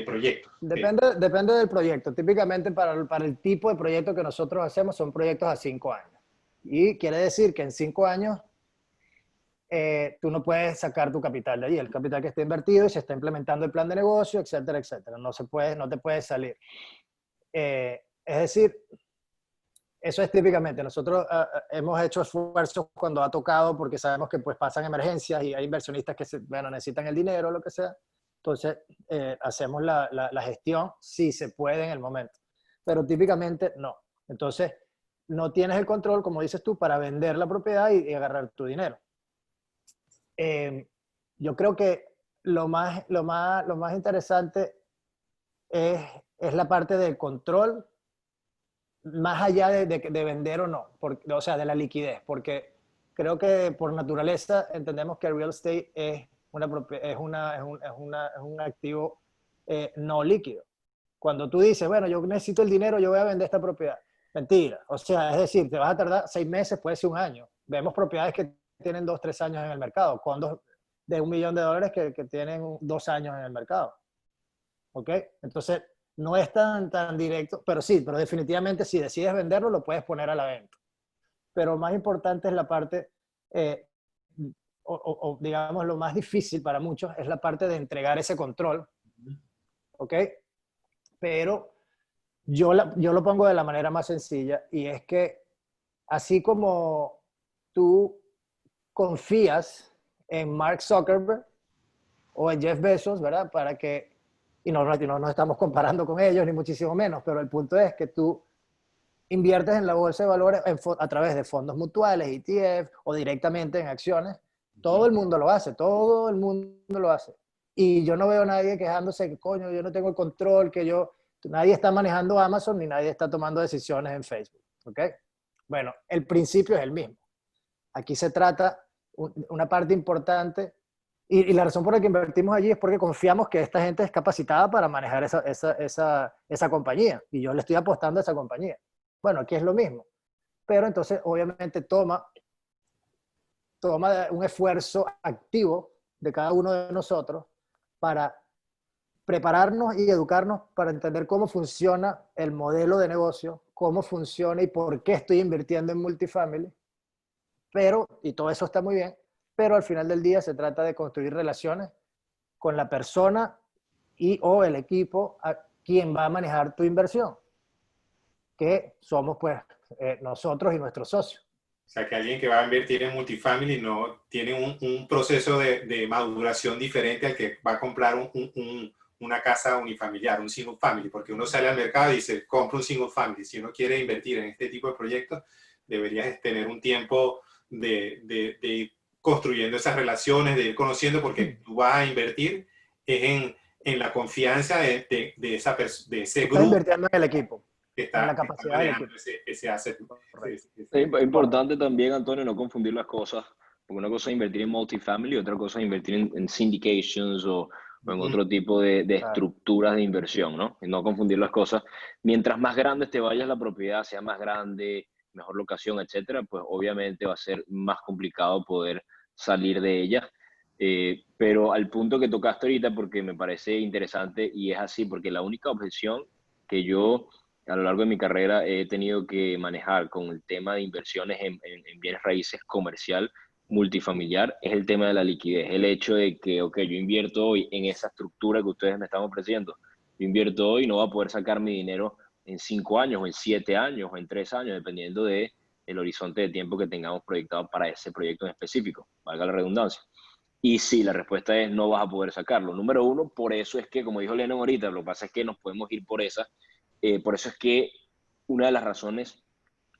proyectos? Depende del proyecto. Típicamente para el tipo de proyecto que nosotros hacemos son proyectos a 5 años. Y quiere decir que en 5 años tú no puedes sacar tu capital de ahí, el capital que está invertido y se está implementando el plan de negocio, etcétera, etcétera. No te puedes salir. Es decir, eso es típicamente. Nosotros hemos hecho esfuerzos cuando ha tocado porque sabemos que pues pasan emergencias y hay inversionistas que necesitan el dinero o lo que sea. Entonces, hacemos la gestión si se puede en el momento. Pero típicamente no. Entonces, no tienes el control, como dices tú, para vender la propiedad y agarrar tu dinero. Yo creo que lo más interesante es la parte del control, más allá de vender o no, o sea, de la liquidez, porque creo que por naturaleza entendemos que el real estate es un activo no líquido. Cuando tú dices, bueno, yo necesito el dinero, yo voy a vender esta propiedad. Mentira. O sea, es decir, te vas a tardar 6 meses, puede ser un año. Vemos propiedades que tienen 2, 3 años en el mercado, fondos de $1 millón que tienen 2 años en el mercado. ¿Ok? Entonces, no es tan directo, pero sí, pero definitivamente si decides venderlo, lo puedes poner a la venta. Pero más importante es la parte, o digamos lo más difícil para muchos, es la parte de entregar ese control. ¿Ok? Pero yo lo pongo de la manera más sencilla y es que así como tú confías en Mark Zuckerberg o en Jeff Bezos, ¿verdad? Y no nos estamos comparando con ellos, ni muchísimo menos, pero el punto es que tú inviertes en la bolsa de valores a través de fondos mutuales, ETF o directamente en acciones. Todo el mundo lo hace, todo el mundo lo hace. Y yo no veo a nadie quejándose que, coño, yo no tengo el control, nadie está manejando Amazon ni nadie está tomando decisiones en Facebook. ¿Ok? Bueno, el principio es el mismo. Aquí se trata una parte importante y la razón por la que invertimos allí es porque confiamos que esta gente es capacitada para manejar esa compañía y yo le estoy apostando a esa compañía. Bueno, aquí es lo mismo, pero entonces obviamente toma un esfuerzo activo de cada uno de nosotros para prepararnos y educarnos para entender cómo funciona el modelo de negocio, cómo funciona y por qué estoy invirtiendo en multifamily. Y todo eso está muy bien, pero al final del día se trata de construir relaciones con la persona o el equipo a quien va a manejar tu inversión, que somos pues nosotros y nuestros socios. O sea, que alguien que va a invertir en multifamily no tiene un proceso de maduración diferente al que va a comprar una casa unifamiliar, un single family, porque uno sale al mercado y dice, compra un single family. Si uno quiere invertir en este tipo de proyectos, deberías tener un tiempo de ir construyendo esas relaciones, de ir conociendo, porque tú vas a invertir en la confianza de ese grupo. Estás invirtiendo en el equipo, Que está, en la capacidad del equipo. Ese asset. Es importante también, Antonio, no confundir las cosas, porque una cosa es invertir en multifamily y otra cosa es invertir en syndications o en otro tipo de estructuras de inversión, ¿no? Y no confundir las cosas. Mientras más grande te vayas la propiedad, sea más grande, mejor locación, etcétera, pues obviamente va a ser más complicado poder salir de ella. Pero al punto que tocaste ahorita, porque me parece interesante y es así, porque la única objeción que yo a lo largo de mi carrera he tenido que manejar con el tema de inversiones en bienes raíces comercial multifamiliar es el tema de la liquidez, el hecho de que, ok, yo invierto hoy en esa estructura que ustedes me están ofreciendo, yo invierto hoy y no voy a poder sacar mi dinero en 5 años, o en 7 años, o en 3 años, dependiendo de el horizonte de tiempo que tengamos proyectado para ese proyecto en específico, valga la redundancia. Y sí, la respuesta es no vas a poder sacarlo. Número uno, por eso es que, como dijo Lennon ahorita, lo que pasa es que nos podemos ir por esa. Por eso es que una de las razones,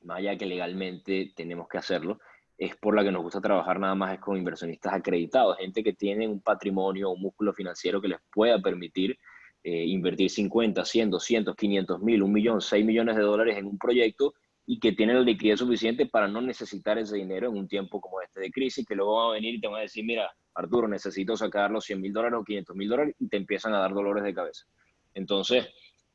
más allá de que legalmente tenemos que hacerlo, es por la que nos gusta trabajar nada más es con inversionistas acreditados, gente que tiene un patrimonio, un músculo financiero que les pueda permitir invertir 50, 100, 200, 500 mil, 1 millón, 6 millones de dólares en un proyecto y que tienen la liquidez suficiente para no necesitar ese dinero en un tiempo como este de crisis, que luego van a venir y te van a decir, mira, Arturo, necesito sacar los 100 mil dólares o 500 mil dólares y te empiezan a dar dolores de cabeza. Entonces,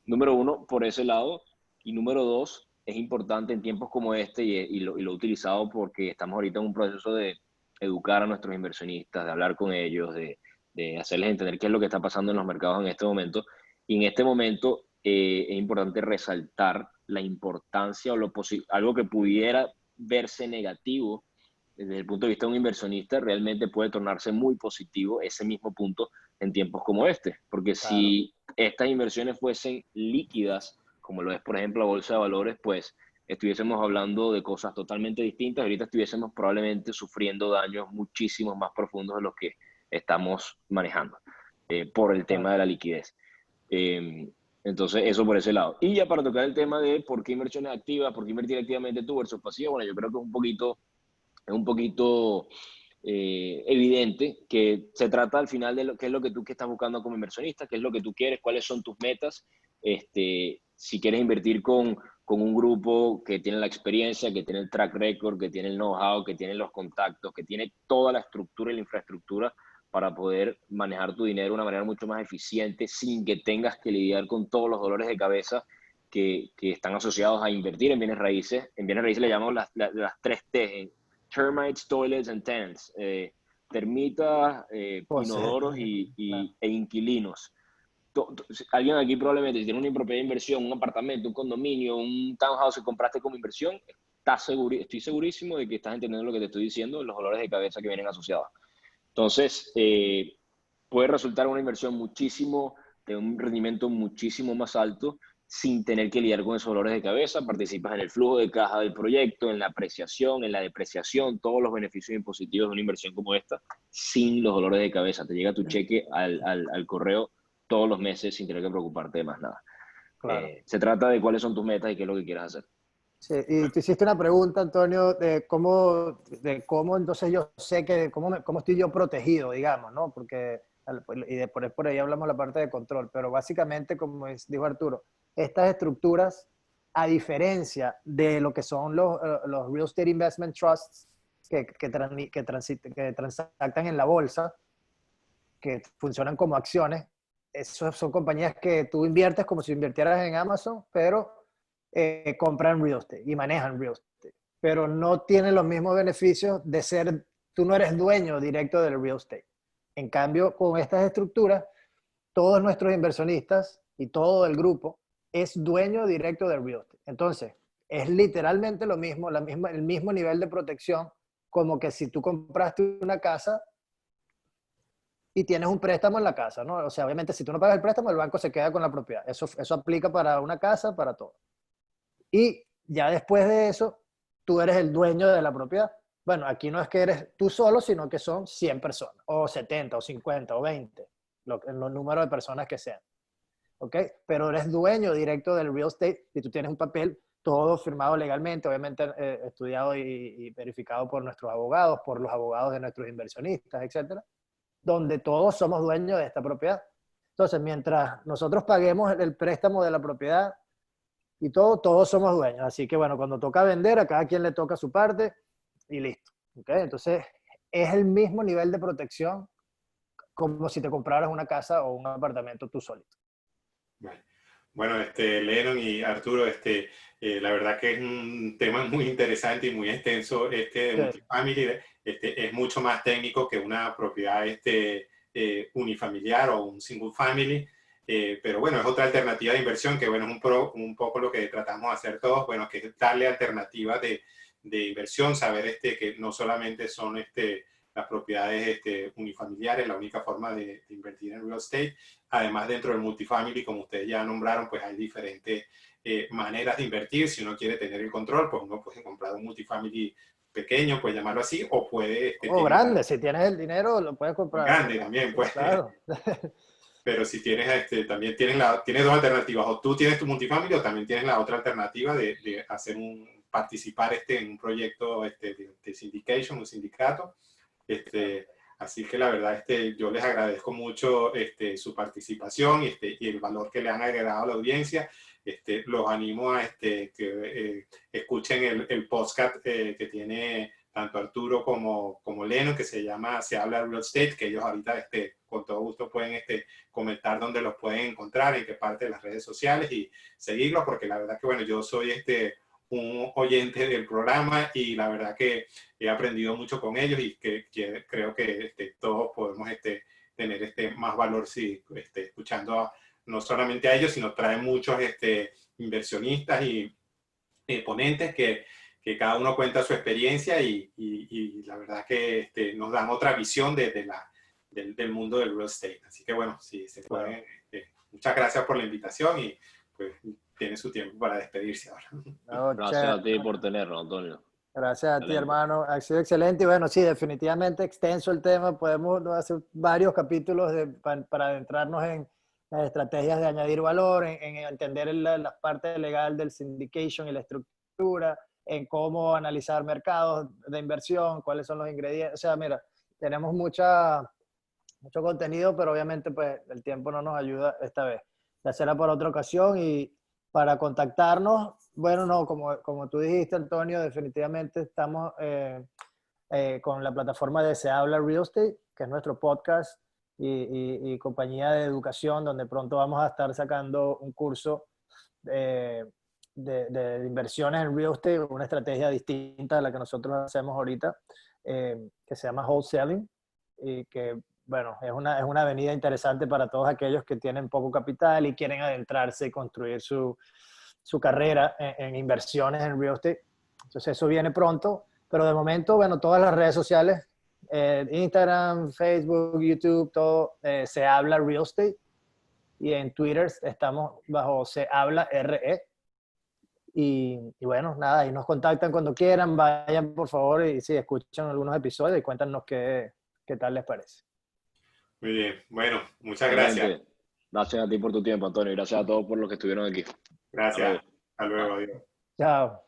número uno, por ese lado, y número dos, es importante en tiempos como este y lo he utilizado porque estamos ahorita en un proceso de educar a nuestros inversionistas, de hablar con ellos, de hacerles entender qué es lo que está pasando en los mercados en este momento. Y en este momento es importante resaltar la importancia o algo que pudiera verse negativo desde el punto de vista de un inversionista, realmente puede tornarse muy positivo ese mismo punto en tiempos como este. Porque Claro. si estas inversiones fuesen líquidas, como lo es, por ejemplo, la bolsa de valores, pues estuviésemos hablando de cosas totalmente distintas. Ahorita estuviésemos probablemente sufriendo daños muchísimos más profundos de los que estamos manejando por el tema Claro. de la liquidez. Entonces, eso por ese lado. Y ya para tocar el tema de por qué inversiones activas, por qué invertir activamente tú versus pasivo, bueno, yo creo que es un poquito evidente que se trata al final de lo que es lo que tú que estás buscando como inversionista, qué es lo que tú quieres, cuáles son tus metas. Si quieres invertir con un grupo que tiene la experiencia, que tiene el track record, que tiene el know-how, que tiene los contactos, que tiene toda la estructura y la infraestructura para poder manejar tu dinero de una manera mucho más eficiente sin que tengas que lidiar con todos los dolores de cabeza que están asociados a invertir en bienes raíces. En bienes raíces le llamamos las 3T, termites, toilets and tenants, termitas, Pues sí, inodoros claro. e inquilinos. Alguien aquí probablemente, si tiene una propiedad de inversión, un apartamento, un condominio, un townhouse que compraste como inversión, estoy segurísimo de que estás entendiendo lo que te estoy diciendo, los dolores de cabeza que vienen asociados. Entonces, puede resultar una inversión de un rendimiento muchísimo más alto sin tener que lidiar con esos dolores de cabeza. Participas en el flujo de caja del proyecto, en la apreciación, en la depreciación, todos los beneficios impositivos de una inversión como esta, sin los dolores de cabeza. Te llega tu cheque al correo todos los meses sin tener que preocuparte de más nada. Claro. Se trata de cuáles son tus metas y qué es lo que quieras hacer. Sí, y te hiciste una pregunta, Antonio, de cómo entonces yo sé cómo estoy yo protegido, digamos, ¿no? Porque, y por ahí hablamos la parte de control, pero básicamente, como dijo Arturo, estas estructuras, a diferencia de lo que son los Real Estate Investment Trusts que transactan en la bolsa, que funcionan como acciones, esos son compañías que tú inviertes como si invirtieras en Amazon, pero compran real estate y manejan real estate, pero no tienen los mismos beneficios de ser, tú no eres dueño directo del real estate. En cambio, con estas estructuras, todos nuestros inversionistas y todo el grupo es dueño directo del real estate. Entonces, es literalmente lo mismo, el mismo nivel de protección como que si tú compraste una casa y tienes un préstamo en la casa, ¿no? O sea, obviamente si tú no pagas el préstamo, el banco se queda con la propiedad. Eso aplica para una casa, para todo. Y ya después de eso, tú eres el dueño de la propiedad. Bueno, aquí no es que eres tú solo, sino que son 100 personas, o 70, o 50, o 20, los números de personas que sean. ¿Ok? Pero eres dueño directo del real estate y tú tienes un papel todo firmado legalmente, obviamente estudiado y verificado por nuestros abogados, por los abogados de nuestros inversionistas, etcétera, donde todos somos dueños de esta propiedad. Entonces, mientras nosotros paguemos el préstamo de la propiedad y todos somos dueños. Así que bueno, cuando toca vender, a cada quien le toca su parte y listo. ¿Okay? Entonces, es el mismo nivel de protección como si te compraras una casa o un apartamento tú solito. Bueno, Lennon y Arturo, la verdad que es un tema muy interesante y muy extenso, de Sí, multifamily, es mucho más técnico que una propiedad, unifamiliar o un single family, pero bueno, es otra alternativa de inversión que bueno, es un poco lo que tratamos de hacer todos, bueno, que es darle alternativas de inversión, saber que no solamente son las propiedades unifamiliares, la única forma de invertir en real estate. Además, dentro del multifamily, como ustedes ya nombraron, pues hay diferentes maneras de invertir. Si uno quiere tener el control, pues uno puede comprar un multifamily pequeño, puede llamarlo así, o puede... O grande, si tienes el dinero lo puedes comprar. Grande también, pues. Claro. Pero si tienes, también tienes dos alternativas, o tú tienes tu multifamily o también tienes la otra alternativa de hacer participar en un proyecto de syndication, un sindicato. Así que la verdad, yo les agradezco mucho su participación y el valor que le han agregado a la audiencia. Los animo a que escuchen el podcast que tiene tanto Arturo como Leno, que se llama Se Habla Real Estate, que ellos ahorita con todo gusto pueden comentar dónde los pueden encontrar, en qué parte de las redes sociales y seguirlos, porque la verdad que bueno, yo soy un oyente del programa y la verdad que he aprendido mucho con ellos y que creo que todos podemos tener más valor si escuchando no solamente a ellos, sino trae muchos inversionistas y ponentes que cada uno cuenta su experiencia y la verdad que nos dan otra visión del mundo del real estate. Así que bueno, si se pueden, muchas gracias por la invitación y pues tiene su tiempo para despedirse ahora. No, Gracias a ti por tenerlo, Antonio. Gracias a ti, Excelente. hermano. Ha sido excelente. Y bueno, sí, definitivamente extenso el tema. Podemos hacer varios capítulos para adentrarnos en las estrategias de añadir valor, en entender la parte legal del syndication y la estructura, en cómo analizar mercados de inversión, cuáles son los ingredientes. O sea, mira, tenemos mucho contenido, pero obviamente pues el tiempo no nos ayuda esta vez. Ya será por otra ocasión y para contactarnos, bueno, no, como tú dijiste, Antonio, definitivamente estamos con la plataforma de Se Habla Real Estate, que es nuestro podcast y compañía de educación, donde pronto vamos a estar sacando un curso de inversiones en real estate, una estrategia distinta a la que nosotros hacemos ahorita, que se llama wholesaling, y que, bueno, es una avenida interesante para todos aquellos que tienen poco capital y quieren adentrarse y construir su carrera en inversiones en real estate. Entonces eso viene pronto, pero de momento, bueno, todas las redes sociales, Instagram, Facebook, YouTube, todo, Se Habla Real Estate. Y en Twitter estamos bajo Se Habla RE. Y bueno, nada, y nos contactan cuando quieran, vayan por favor y sí, escuchan algunos episodios y cuéntanos qué tal les parece. Muy bien, bueno, muchas gracias. Excelente. Gracias a ti por tu tiempo, Antonio, y gracias a todos por los que estuvieron aquí. Gracias. Hasta luego, adiós. Chao.